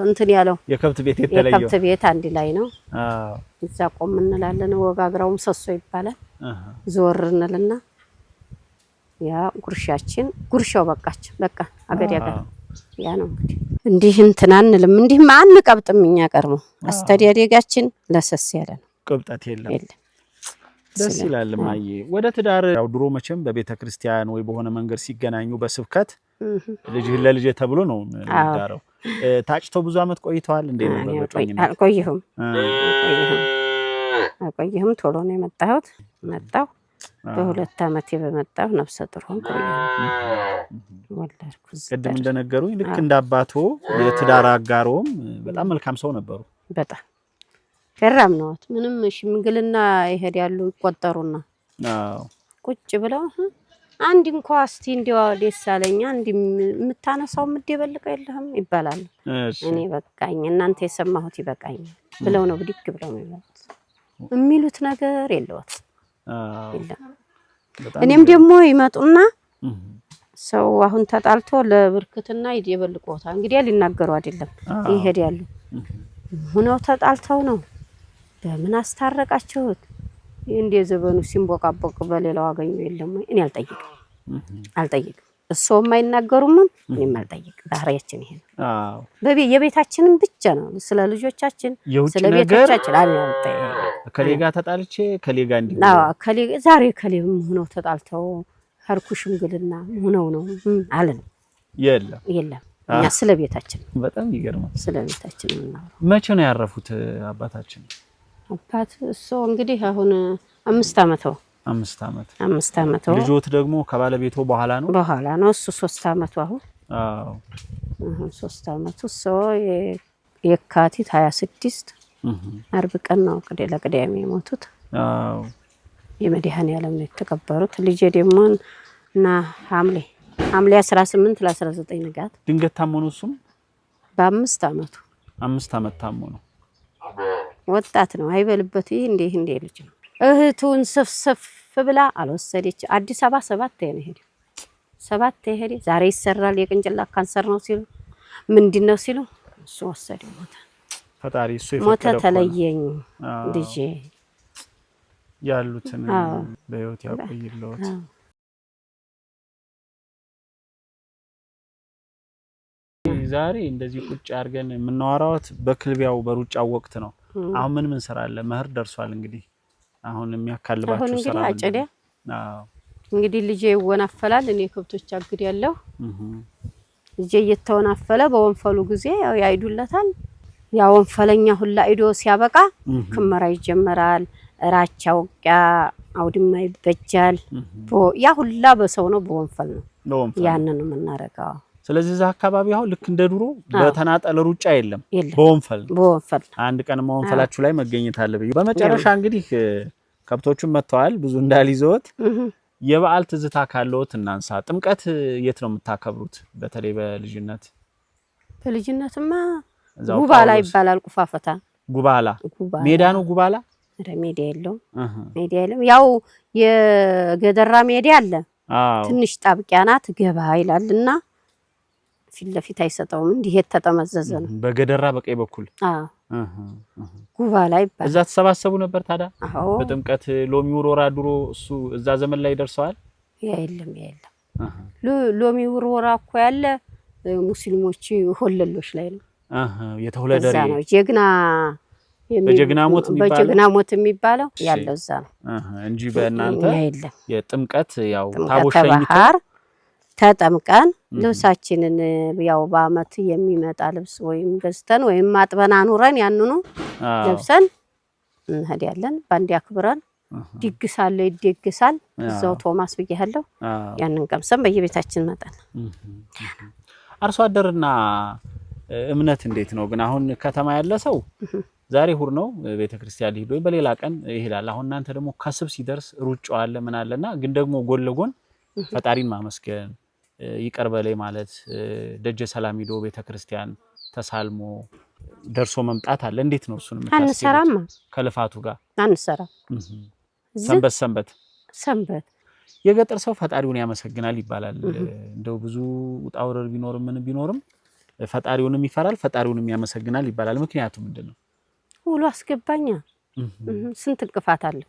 እንትን ያለው የከብት ቤት የተለየው የከብት ቤት አንድ ላይ ነው። እዛ ቆም እንላለን። ወጋግራውም ሰሶ ይባላል። ዞር እንልና ያ ጉርሻችን ጉርሻው በቃች በቃ አገዲያ ጋር ያ ነው እንዲህ እንትን አንልም። እንዲህ ማን ቀብጥም እኛ ቀርሞ አስተዳደጋችን ለሰስ ያለ ነው። ቅብጠት የለም። ደስ ይላል። ማየ ወደ ትዳር ያው ድሮ መቼም በቤተ ክርስቲያን ወይ በሆነ መንገድ ሲገናኙ በስብከት ልጅ ለልጅ ተብሎ ነው የሚዳረው። ታጭተው ብዙ አመት ቆይተዋል እንዴ? ነው በመጮኝና አልቆይሁም ቶሎ ነው የመጣሁት። መጣሁ በሁለት አመት በመጣሁ ነፍሰ ጥሩ ሆንኩ። ወለድኩ። ቅድም እንደነገሩኝ ልክ እንዳባቶ የትዳር አጋሮም በጣም መልካም ሰው ነበሩ። በጣም ገራም ነው። ምንም ሽምግልና ይሄዳሉ ይቆጠሩና ቁጭ ብለው አንድ እንኳን እስቲ እንዲያው ደስ አለኝ አንድ የምታነሳው ምደበልቀው የለህም ይባላል። እኔ በቃኝ እናንተ የሰማሁት ይበቃኝ ብለው ነው ብድግ ብለው ነው የሚሉት ነገር የለውት። እኔም ደግሞ ይመጡና ሰው አሁን ተጣልቶ ለብርክትና ይደበልቆታል። እንግዲህ ሊናገሩ አይደለም ይሄዳሉ። ሆነው ተጣልተው ነው በምን አስታረቃችሁት? እንደ ዘበኑ ሲንቦቃቦቅ በሌላው አገኘው የለም ወይ? እኔ አልጠይቅም። እሱም አይናገሩም እኔም አልጠይቅም። ባህሪያችን ይሄ ነው። የቤታችንን ብቻ ነው ስለ ልጆቻችን ስለ ቤታችን ከሌጋ ተጣልቼ ከሌጋ እንዲሁ ዛሬ ከሌም ሆነው ተጣልተው ሀርኩሽም ግልና ሆነው ነው አለን የለም እኛ ስለ ቤታችን በጣም ይገርማል ስለ ቤታችን ነው መቼ ነው ያረፉት አባታችን አባት እሱ እንግዲህ አሁን 5 አመት ነው 5 አመት ልጆት ደግሞ ከባለቤቱ በኋላ ነው እሱ 3 አመቱ አሁን አዎ 3 አመቱ የካቲት 26 አርብ ቀን ነው ለቅዳሜ የሞቱት አዎ የመድኃኔዓለም ነው የተቀበሩት ልጄ ደግሞ እና ሐምሌ 18 ለ19 ንጋት ድንገት ታሞ ነው እሱም በ5 አመቱ 5 አመት ታሞ ነው ወጣት ነው አይበልበት እንዴ ልጅ ነው እህቱን ሰፍሰፍ ብላ አልወሰደች አዲስ አበባ 7 ሄደ ዛሬ ይሰራል የቅንጭላት ካንሰር ነው ሲሉ ምንድነው ሲሉ እሱ ወሰደ ሞተ ፈጣሪ እሱ ሞተ ተለየኝ ልጄ ያሉትን በህይወት ያቆይልዎት ዛሬ እንደዚህ ቁጭ አድርገን የምናወራውት በክልቢያው በሩጫው ወቅት ነው አሁን ምን ሰራለ መህር ደርሷል እንግዲህ አሁን የሚያካልባችሁ ስራ አሁን አጨደ እንግዲህ ልጄ ይወናፈላል እኔ ከብቶች አግድ ያለው ልጄ እየተወናፈለ በወንፈሉ ጊዜ ያው ያይዱለታል ያው ወንፈለኛ ሁላ አይዶ ሲያበቃ ክመራ ይጀመራል ራቻው አውድማ ይበጃል ያ ሁላ በሰው ነው በወንፈል ነው ያንን ነው የምናረጋው ስለዚህ እዛ አካባቢ አሁን ልክ እንደ ድሮ በተናጠለ ሩጫ የለም በወንፈል አንድ ቀን ወንፈላችሁ ላይ መገኘት አለብኝ በመጨረሻ እንግዲህ ከብቶቹም መተዋል ብዙ እንዳልይዘውት የበዓል ትዝታ ካለውት እናንሳ ጥምቀት የት ነው የምታከብሩት በተለይ በልጅነትማ ጉባላ ይባላል ቁፋፈታ ጉባላ ሜዳ ነው ጉባላ ሜዳ የለም ያው የገደራ ሜዳ አለ ትንሽ ጣብቂያ ናት ገባ ይላልና ፊት ለፊት አይሰጠውም እንዲህ የተጠመዘዘ ነው በገደራ በቀይ በኩል ጉባላ ይባላል እዛ ተሰባሰቡ ነበር ታዳ በጥምቀት ሎሚ ውርወራ ድሮ እሱ እዛ ዘመን ላይ ደርሰዋል የለም ሎሚ ውርወራ እኮ ያለ ሙስሊሞች ሆለሎች ላይ ነው የተወለደሪ ነው ጀግና በጀግና ሞት የሚባለው ያለው እዛ ነው እንጂ በእናንተ የጥምቀት ያው ታቦሸኝቶ ተጠምቀን ልብሳችንን ያው በአመት የሚመጣ ልብስ ወይም ገዝተን ወይም ማጥበና ኑረን ያንኑ ለብሰን እንሄዳለን ባንዲ አክብረን ድግሳለ ይደግሳል እዛው ቶማስ ብያለሁ ያንን ቀምሰን በየቤታችን መጣን አርሶ አደርና እምነት እንዴት ነው ግን አሁን ከተማ ያለ ሰው ዛሬ ሁር ነው ቤተክርስቲያን ሊሄድ ወይ በሌላ ቀን ይሄዳል አሁን እናንተ ደግሞ ከስብ ሲደርስ ሩጫው አለ ምን አለና ግን ደግሞ ጎን ለጎን ፈጣሪን ማመስገን ይቀርበለይ ማለት ደጀ ሰላም ሄዶ ቤተክርስቲያን ተሳልሞ ደርሶ መምጣት አለ እንዴት ነው እሱን አንሰራማ ከልፋቱ ጋር አንሰራ ሰንበት የገጠር ሰው ፈጣሪውን ያመሰግናል ይባላል እንደው ብዙ ጣውረር ቢኖርም ምን ቢኖርም ፈጣሪውንም ይፈራል ፈጣሪውንም ያመሰግናል ይባላል ምክንያቱም ምንድነው ሁሉ አስገባኛ ስንት እንቅፋት አለ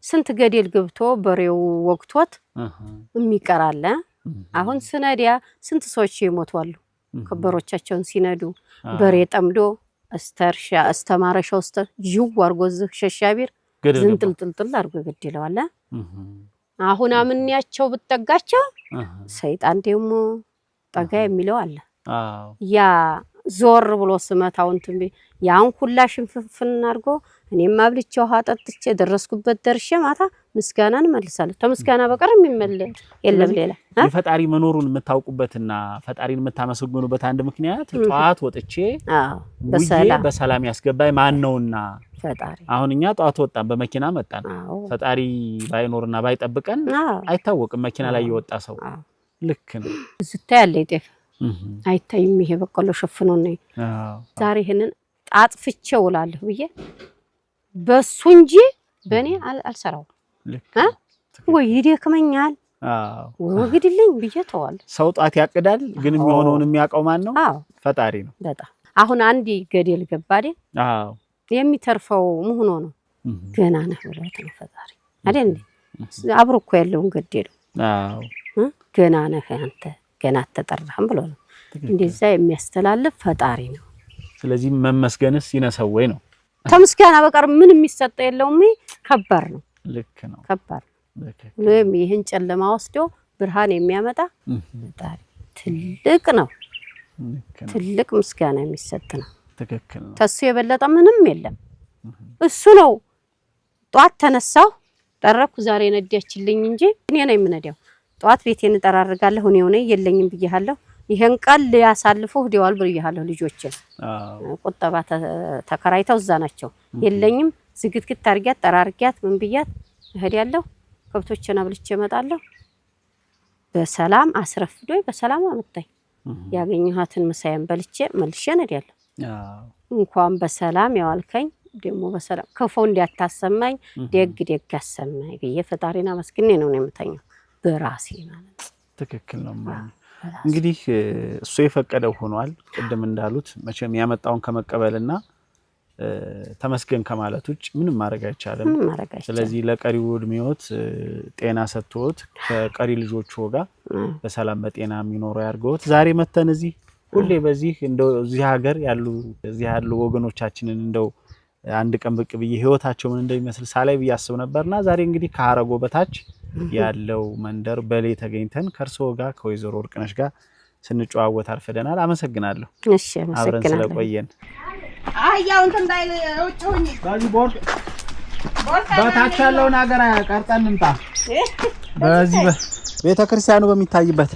ስንት ገደል ገብቶ በሬው ወቅቶት የሚቀራለ አሁን ስነዲያ ስንት ሰዎች ይሞታሉ ከበሮቻቸውን ሲነዱ በሬ ጠምዶ አስተማረሻው ጅው አርጎዝ ሸሻቢር ዝንጥልጥልጥል አርጎ ገደለዋል አሁን አምንያቸው ብትጠጋቸው ሰይጣን ደግሞ ጠጋ የሚለው አለ ያ ዞር ብሎ ስመታውን ትንቢ ያን ሁላ ሽንፍፍን አርጎ እኔም አብልቼው አጠጥቼ ደረስኩበት ደርሼ ማታ ምስጋናን መልሳለሁ ተመስጋና በቀር የሚመለስ የለም ሌላ የፈጣሪ መኖሩን የምታውቁበትና ፈጣሪን የምታመሰግኑበት አንድ ምክንያት ጧት ወጥቼ በሰላም ያስገባይ ማን ነውና ፈጣሪ አሁን እኛ ጧት ወጣን በመኪና መጣን ፈጣሪ ባይኖርና ባይጠብቀን አይታወቅም መኪና ላይ የወጣ ሰው ልክ ነው ዝታ ያለ ይጤፍ አይታይም ይሄ በቀሎ ሸፍኖ ነው ዛሬ ይሄንን ጣጥፍቼው እላለሁ ብዬ በሱ እንጂ በኔ አልሰራው ወይ ይደክመኛል ወግድልኝ ብዬ ተዋል ሰው ጣት ያቅዳል ግን የሚሆነውን የሚያውቀው ማን ነው ፈጣሪ ነው በጣም አሁን አንዲ ገደል ገባዴ የሚተርፈው ሆኖ ነው ገና ነው ብሎት ነው ፈጣሪ አይደል አብሮ እኮ ያለውን ገደለው ገና ነህ አንተ ገና ተጠራህም ብሎ ነው እንደዛ የሚያስተላልፍ ፈጣሪ ነው ስለዚህ መመስገንስ ይነሰው ወይ ነው ተመስገና በቀር ምን የሚሰጠ የለውም ከባድ ነው ልክ ነው ከባድ ወይም ይህን ጨለማ ወስዶ ብርሃን የሚያመጣ ፈጣሪ ትልቅ ነው። ትልቅ ምስጋና የሚሰጥ ነው። ትክክል ነው። ተሱ የበለጠ ምንም የለም። እሱ ነው ጧት ተነሳው ጠረኩ ዛሬ ነዲያችልኝ እንጂ እኔ ነኝ የምነዳው። ጧት ቤቴን ጠራርጋለሁ እኔው ነኝ የለኝም ብያለሁ። ይሄን ቃል ያሳልፈው ዲዋል ብያለሁ። ልጆቼ ቁጠባ ተከራይተው እዛ ናቸው። የለኝም ዝግትግት አርጊያት ጠራርጊያት ምን ብያት እሄዳለሁ። ከብቶቼን አብልቼ እመጣለሁ። በሰላም አስረፍዶኝ በሰላም አመጣኝ። ያገኘኋትን ምሳዬን በልቼ መልሼ እሄዳለሁ። እንኳን በሰላም ያዋልከኝ ደግሞ በሰላም ከፎ እንዲያታሰማኝ ደግ ደግ አሰማኝ ብዬ ፈጣሪና መስግኔ ነው የምተኛው በራሴ ማለት ትክክል ነው። እንግዲህ እሱ የፈቀደው ሆኗል። ቅድም እንዳሉት መቼም ያመጣውን ከመቀበልና ተመስገን ከማለት ውጭ ምንም ማድረግ አይቻልም። ስለዚህ ለቀሪው እድሜዎት ጤና ሰጥቶት ከቀሪ ልጆቹ ጋር በሰላም በጤና የሚኖሩ ያርገውት። ዛሬ መተን እዚህ ሁሌ በዚህ እንደው እዚህ ሀገር ያሉ ወገኖቻችንን እንደው አንድ ቀን ብቅ ብዬ ህይወታቸው ምን እንደሚመስል ሳላይ ብዬ አስብ ነበርና ዛሬ እንግዲህ ከሀረጎ በታች ያለው መንደር በሌ ተገኝተን ከርሶ ጋር ከወይዘሮ ወርቅነሽ ጋር ስንጨዋወት አርፈደናል። አመሰግናለሁ። እሺ አመሰግናለሁ። አብረን ስለቆየን አያው እንትን እንዳይል ወጭሁኝ ባዚ ቦርድ በታች ያለውን ሀገር ቀርጠን እንምጣ። በዚህ ቤተክርስቲያኑ በሚታይበት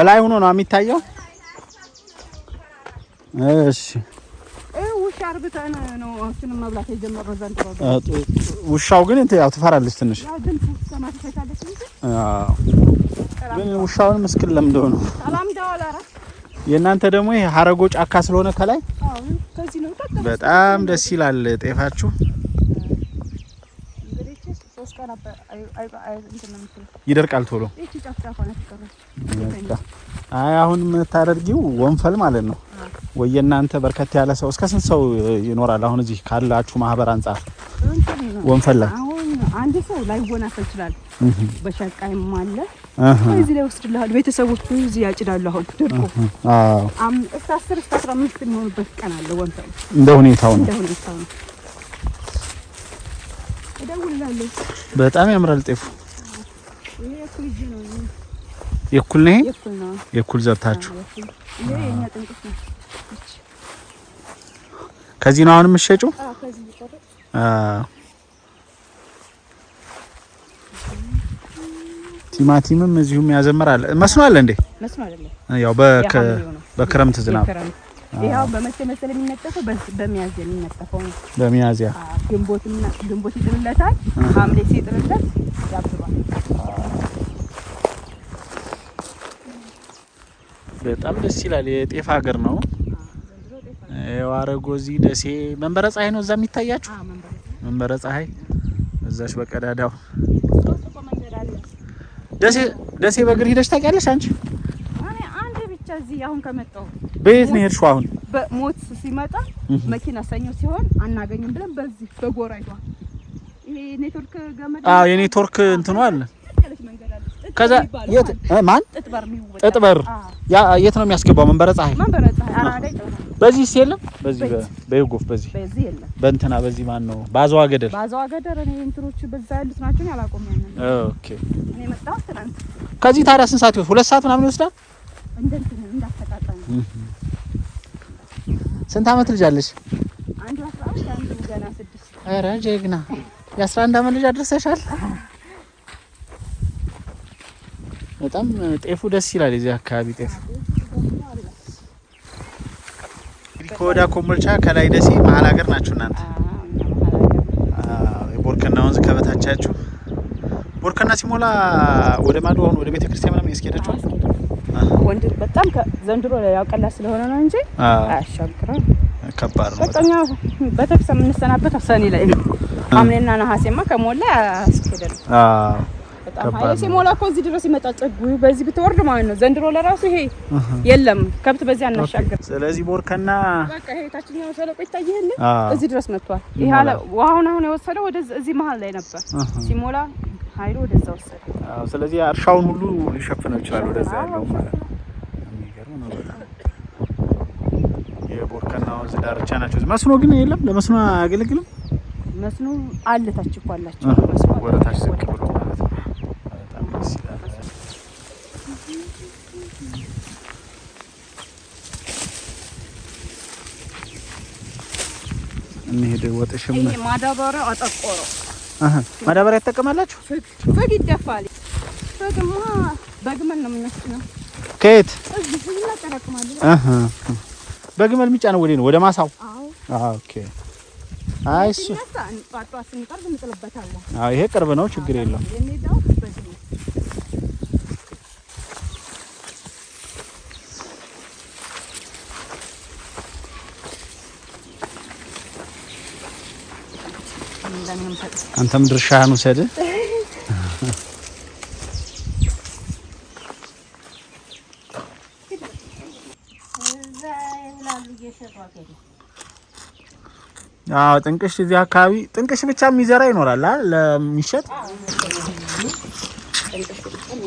ላይ ሆኖ ነው የሚታየው። እሺ ውሻ አርብተን ነው አሁን መብላት የጀመረው ዘንድሮ። ውሻው ግን ያው ትፈራለች ትንሽ። ግን ውሻውን ምስክል ለምደው ነው። የእናንተ ደግሞ ይሄ ሀረጎ ጫካ ስለሆነ ከላይ በጣም ደስ ይላል። ጤፋችሁ ይደርቃል ቶሎ። አይ አሁን የምታደርጊው ወንፈል ማለት ነው ወይ? እናንተ በርከት ያለ ሰው እስከ ስንት ሰው ይኖራል? አሁን እዚህ ካላችሁ ማህበር አንፃር ወንፈል ላይ አሁን አንድ ሰው ላይ ወናፈል ይችላል። በሻቃይም አለ እዚህ ላይ ወስድልሃል። ቤተሰቦቹ እዚህ ያጭዳሉ። አሁን ደርቆ እስከ 10 እስከ 15 የሚሆንበት ቀን አለ። ወንፈል እንደ ሁኔታው ነው። እደውልልሃለሁ። በጣም ያምራል ጤፉ። የኩል ነው የኩል ዘርታችሁ ከዚህ ነው አሁን የምትሸጪው? ቲማቲምም እዚሁም ያዘምራል። መስኖ አለ እንዴ? መስኖ አይደለም። ያው በክረምት ዝናብ ይሄው በመሰለ የሚነጠፈው በሚያዝያ የሚነጠፈው ነው። በሚያዝያ ግንቦት ይጥልለታል። ሐምሌ ሲጥልለት ያብባል። በጣም ደስ ይላል። የጤፍ ሀገር ነው። ሀረጎ እዚህ ደሴ መንበረ ፀሐይ ነው እዛ የሚታያችሁ። መንበረ ፀሐይ እዛሽ በቀዳዳው ደሴ በእግር ሄደሽ ታውቂያለሽ አንቺ? እኔ አንድ ብቻ እዚህ አሁን ከመጣሁ። በየት ነው ሄድሽው? አሁን በሞት ሲመጣ መኪና ሰኞ ሲሆን አናገኝም ብለን በዚህ በጎራ ይቷል። ይሄ ኔትወርክ ገመድ የኔትወርክ እንትኑ አለ። ከዛ የት ማን ጥጥበር የት ነው የሚያስገባው? መንበረ ፀሐይ አራዳ ይጣ በዚህ የለም። በዚህ በይጎፍ በዚህ የለም። በእንትና በዚህ ማን ነው? ባዛዋ ገደል እኔ እንትሮች በዛ ያሉት ናቸው። ያላቆም ያንን ኦኬ። እኔ መጣሁ ትናንት። ከዚህ ታዲያ ስንት ሰዓት ይወስዳል? 2 ሰዓት ምናምን ይወስዳል። እንዳተጣጣኝ። ስንት አመት ልጅ አለሽ? አንዱ 11 አንዱ ገና 6። ኧረ ጀግና! የ11 አመት ልጅ አድርሰሻል። በጣም ጤፉ ደስ ይላል። የዚህ አካባቢ ጤፍ ከወዳ ኮምቦልቻ ከላይ ደሴ መሀል ሀገር ናችሁ እናንተ። የቦርከና ወንዝ ከበታቻችሁ። ቦርከና ሲሞላ ወደ ማዶ አሁን ወደ ቤተክርስቲያን ምናምን ያስኬዳችሁ ወንድ በጣም ዘንድሮ ያው ቀላል ስለሆነ ነው እንጂ አያሻግርም። ከባድ ነው። በቃኛ ቤተክርስቲያን የምንሰናበት ሰኔ ላይ ነው። ሐምሌና ነሐሴማ ከሞላ ያስኬዳል። በጣም ኃይሌ ሲሞላ እኮ እዚህ ድረስ ይመጣል። ጥጉ በዚህ ብትወርድ ማለት ነው። ዘንድሮ ለራሱ ይሄ የለም ከብት በዚህ አናሻግር። ስለዚህ ቦርከና በቃ ይሄ ታችኛው ሸለቆ ይታያል። እዚህ ድረስ መጥቷል። ይሄ ውሃውን የወሰደው ወደ እዚህ መሀል ላይ ነበር። ሲሞላ ኃይሉ ወደዛ ወሰደ። ስለዚህ እርሻውን ሁሉ ሊሸፍነው ይችላል ወደዛ ያለው ማለት ነው። የሚገርም ነው በጣም የቦርከና ዳርቻ ናቸው። መስኖ ግን የለም። ለመስኖ አያገለግልም። መስኖ አለ ታች እኮ አላቸው። ወደ ታች ዝቅ ብሎ ማለት ነው። በጣም ደስ ይላል። እንሂድ። ወጥሽም ይሄ ማዳበሪያ አጠቆረው። ማዳበሪያ ትጠቀማላችሁ? ፍግ ይደፋል። ፍግማ በግመል ነው የምንወስደው። ከየት? እዚህ ፍግ እናጠራቅማለን። በግመል ሚጫ ነው ወደ ማሳው? አዎ። ኦኬ። አይ እሱ ጧጧ ስንቀርብ እንጥልበታለን። አዎ ይሄ ቅርብ ነው፣ ችግር የለም። የሚሄደው በዚህ ነው። አንተም ድርሻህን ውሰድ። አዎ ጥንቅሽ እዚህ አካባቢ ጥንቅሽ ብቻ የሚዘራ ይኖራል አይደል? ለሚሸጥ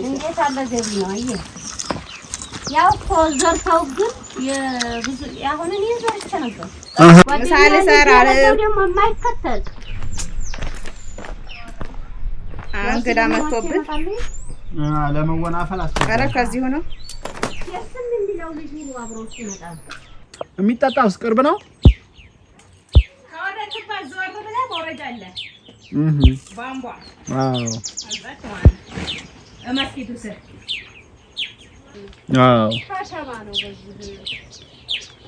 እንዴት አለ ገቢ ነው። አየህ ያው እኮ ዘርተው ግን የብዙ አሁን እኔ ዘርቼ ነበር። ምሳሌ ሰራለ ደግሞ የማይከተል እንግዳ መጥቶብን ለመወናፈል አስፈልግ። ኧረ ከዚህ ሆኖ የስም እንዲለው ልጅ ነው አብሮ ሲመጣ የሚጠጣውስ ቅርብ ነው። ከወረድኩበት ዞር ብለህ መውረጃ አለ። ቧንቧ አዎ መስጊዱ ስር አዎ ታሻማ ነው።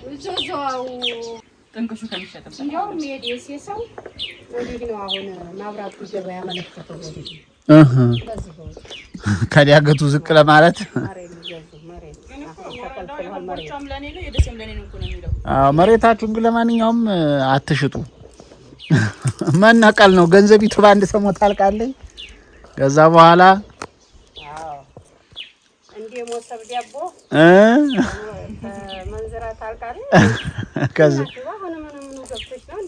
በዚህ ዞዞው ጥንቅሹ ከሚሸጥበት እንደውም የደሴ ሰው ወዲህ ነው አሁን ማብራቱ ገበያ ያመለከተው ወዲህ ከዲያገቱ ዝቅ ለማለት መሬታችሁን ግን ለማንኛውም አትሽጡ። መነቀል ነው። ገንዘቢቱ በአንድ ሰው ታልቃለች። ከዛ በኋላ እንደ ሞሰብ ዳቦ መንዝራ ታልቃለች። ከዛ ምንም ገብቶች ነው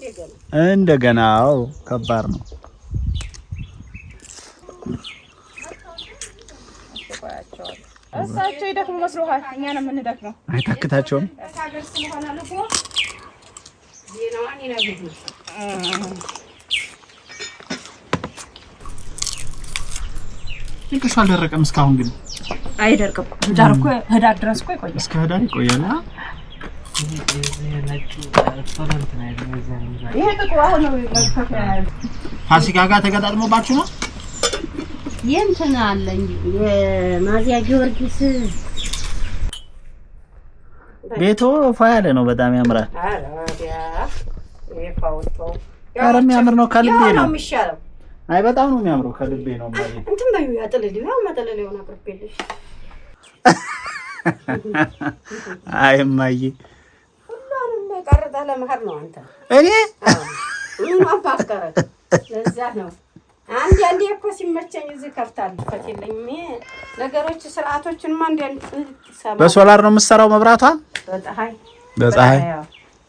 እንደገና አዎ ከባድ ነው። እሳቸው ይደክሙ መስሎሃል? እኛ ነው የምንደክመው። አይታክታቸውም። ታገር ስለሆነ ልቆ ዜናዋን ይነግሩ። ጥንቅሹ አልደረቀም እስካሁን። ግን አይደርቅም። ህዳር እኮ ህዳር ድረስ እኮ ይቆያል። እስከ ህዳር ይቆያል። ይሄ ጥቁር አሁን ነው ፋሲካ ጋር ተገጣጥሞባችሁ ነው? የእንትን አለ እንጂ የማዚያ ጊዮርጊስ ቤቶ ፋ ያለ ነው። በጣም ያምራል። ኧረ የሚያምር ነው። ከልቤ ነው የሚሻለው። አይ በጣም ነው የሚያምረው። ከልቤ ነው ማለት እንትን በዩ ያጥልልኝ ያው መጠለል የሆነ አቅርቤልሽ። አይ እማዬ ሁሉንም ቀርጣ ለመኸር ነው አንተ እኔ ምን አባከረ ለዛ ነው። አንዴ እኮ ሲመቸኝ እዚህ ከፍታለሁ። ፈትልኝ ነገሮች ስርዓቶችን ማን ሰማ። በሶላር ነው የምትሰራው መብራቷ? በፀሐይ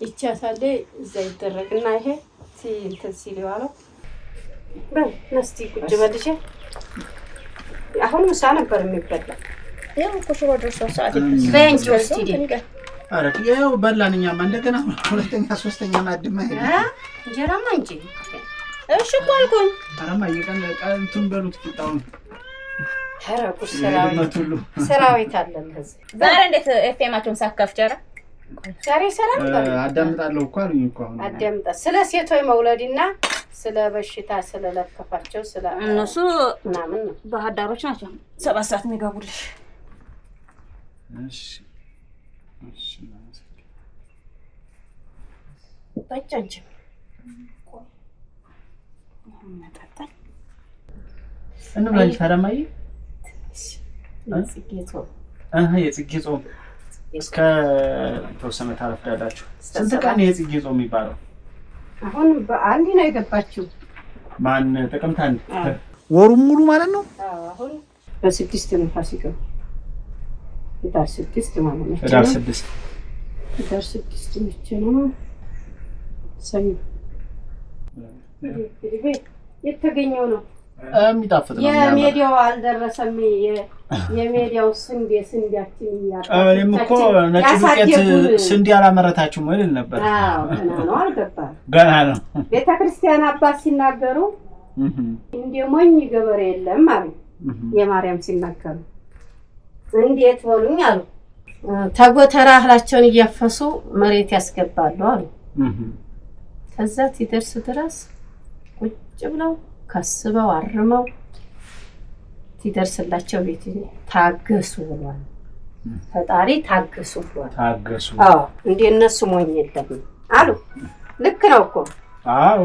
ይቻሳለ እዛ ይደረግና ይሄ እንትን ሲል ይዋለው በነስቲ ቁጭ በልሽ። አሁን ምሳ ነበር የሚበላ። ያው እኮ ሽሮ ድረስ ሰዓት በእንጂ ውስጥ ይደ አረ ያው በላን። እኛማ እንደገና ሁለተኛ ሶስተኛ ማድማ ሄደ እንጀራማ እንጂ እሺ እኮ አልኩኝ። አረማ የቀን እንትን በሉት ቂጣውን። ኧረ ቁስ ሰራዊት አለን ከዚህ። ዛሬ እንዴት ኤፍኤማቸውን ሳከፍቸራ ዛሬ ሰላም ነበር። አዳምጣለሁ እኮ አሉኝ እኮ አሁን አዳምጣ ስለ ሴቶች መውለድና ስለ በሽታ ስለ ለከፋቸው ስለ እነሱ ምናምን ነው። ባህዳሮች ናቸው 7 ሰዓት የሚገቡልሽ። እሺ እሺ ታጫጭ እንብላኝ ታረማይ የጽጌ ጾም እስከ ተወሰነ ታረፍዳላችሁ። ስንት ቀን የጽጌ ጾም የሚባለው? አሁን በአንድ ነው የገባችው። ማን ጥቅምት አንድ ወሩን ሙሉ ማለት ነው። አሁን በስድስት ነው ፋሲካ። ህዳር 6 ማለት ነው። ህዳር 6 ነው ሰኞ የተገኘው ነው። የሚጣፍጥ ነው። የሜዲያው አልደረሰም። የሜዲያው ስንዴያችን እኔም እኮ ነጭ ዱቄት ስንዴ አላመረታችሁም ወይ ነበር? አዎ ገና ነው፣ አልገባም። ገና ነው። ቤተክርስቲያን አባት ሲናገሩ እንደሞኝ ገበሬ የለም አሉ። የማርያም ሲናገሩ እንዴት በሉኝ አሉ። ተጎተራ እህላቸውን እያፈሱ መሬት ያስገባሉ አሉ። ከዛ ሲደርስ ድረስ ቁጭ ብለው ከስበው አርመው ሲደርስላቸው ቤት ታገሱ ብሏል። ፈጣሪ ታገሱ ብሏል። ታገሱ። አዎ እንደነሱ ሞኝ የለም አሉ። ልክ ነው እኮ። አዎ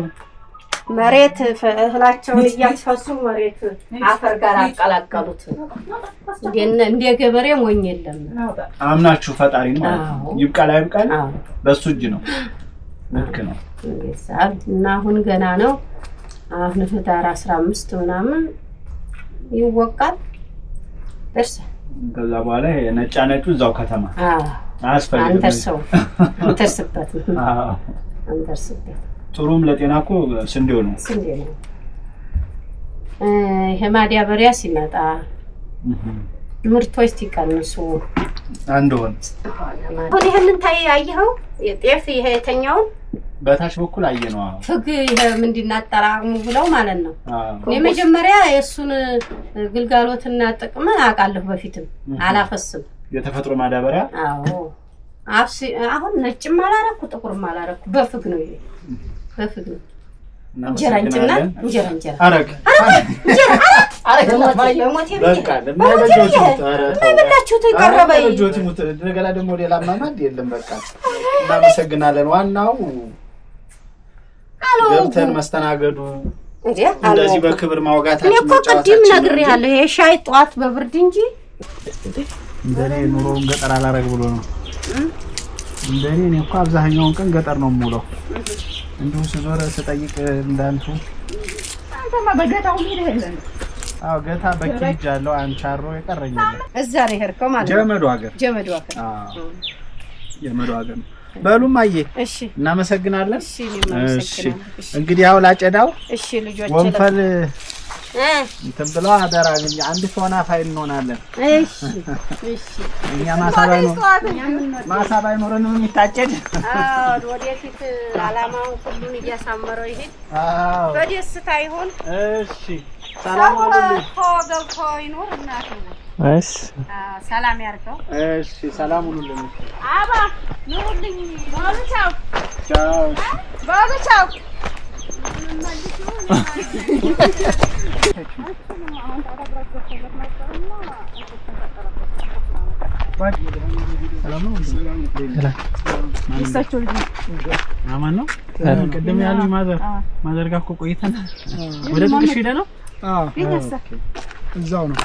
መሬት እህላቸውን እያፈሱ መሬት አፈር ጋር አቀላቀሉት። እንደ ገበሬ ሞኝ የለም። አምናችሁ ፈጣሪ ማለት ነው። ይብቃል አይብቃል በሱ እጅ ነው። ልክ ነው። እና አሁን ገና ነው። አሁን ህዳር 15 ምናምን ይወቃል ደርሰን ከዛ በኋላ ነጫ ነጩ እዛው ከተማ አስፈልግም አንተርስበት አንተርስበት ጥሩም ለጤና እኮ ስንዴው ነው። ይሄ ማዳበሪያ ሲመጣ ምርቶች ሲቀንሱ አንዱን አሁን ይሄንን አየኸው? ጤፍ ይሄ የተኛውን በታች በኩል አየነው። ፍግ ይሄ ምንድን አጠራቅሙ ብለው ማለት ነው። ለመጀመሪያ የሱን ግልጋሎትና ጥቅም አውቃለሁ። በፊትም አላፈስም የተፈጥሮ ማዳበሪያ። አዎ አሁን ነጭም አላረኩ ጥቁርም አላረኩ። በፍግ ነው ይሄ በፍግ ነው። እንጀራ አረግ በቃ ለማይበጆት ይቀርበይ በጆት ሙት ነገላ ደግሞ ሌላ ማማድ የለም። በቃ እናመሰግናለን። ዋናው ገብተን መስተናገዱ እንደዚህ በክብር ማውጋታችን ነው። እኮ ቅድም ነግሬሃለሁ። ይሄ ሻይ ጧት በብርድ እንጂ እንደኔ ኑሮውን ገጠር አላረግ ብሎ ነው። እንደኔ እኔ እኮ አብዛኛውን ቀን ገጠር ነው የምውለው። እንዲሁ ስዞር ስጠይቅ እንዳንቱ አንተማ በገታው ሄደህ አዎ ገታ በኪጅ አለው አንቻሮ የቀረኛል። እዛ ላይ ሄድከው ማለት ጀመዱ ሀገር አዎ ጀመዱ ሀገር። በሉም አየ እሺ እናመሰግናለን። እሺ እንግዲህ ያው ላጨዳው እሺ ልጆች ወንፈል እንትን ብለው አደራ ግን አንድ ቶና ፋይል እንሆናለን። እሺ እኛ ማሳ ባይኖረን ነው የሚታጨድ። አዎ ወደፊት አላማውን ሁሉን እያሳመረው ይሄድ። አዎ በደስታ ይሁን። እሺ ሰላም አለልኝ። ገብቶ ይኖር እናት ነው። እሺ ሰላም ያርገው። እሺ ሰላም ሁሉልኝ። አባ ኑሩልኝ። ባሉቻው ቻው ባሉቻው አማን ነው። ቅድም ያሉ ማዘርጋ እኮ ቆይተን ወደ ትንሽ ሄደ ነው። አዎ እዛው ነው።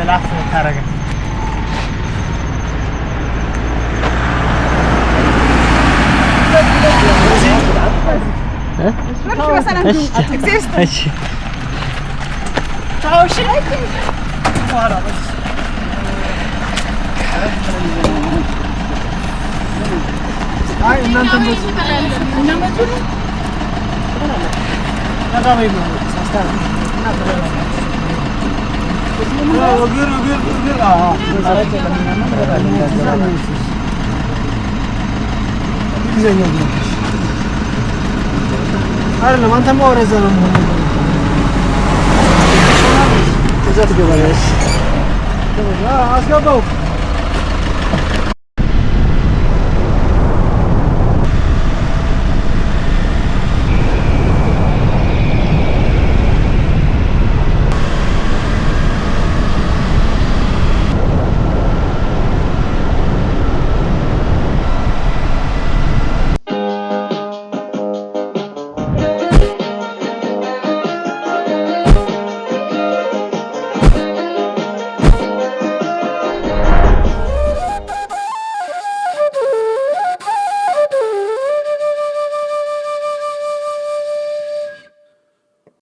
ላፍ ታረገ አይደለም አንተማ ወረዘ ነው እዛ ትገባለሽ። አስገባው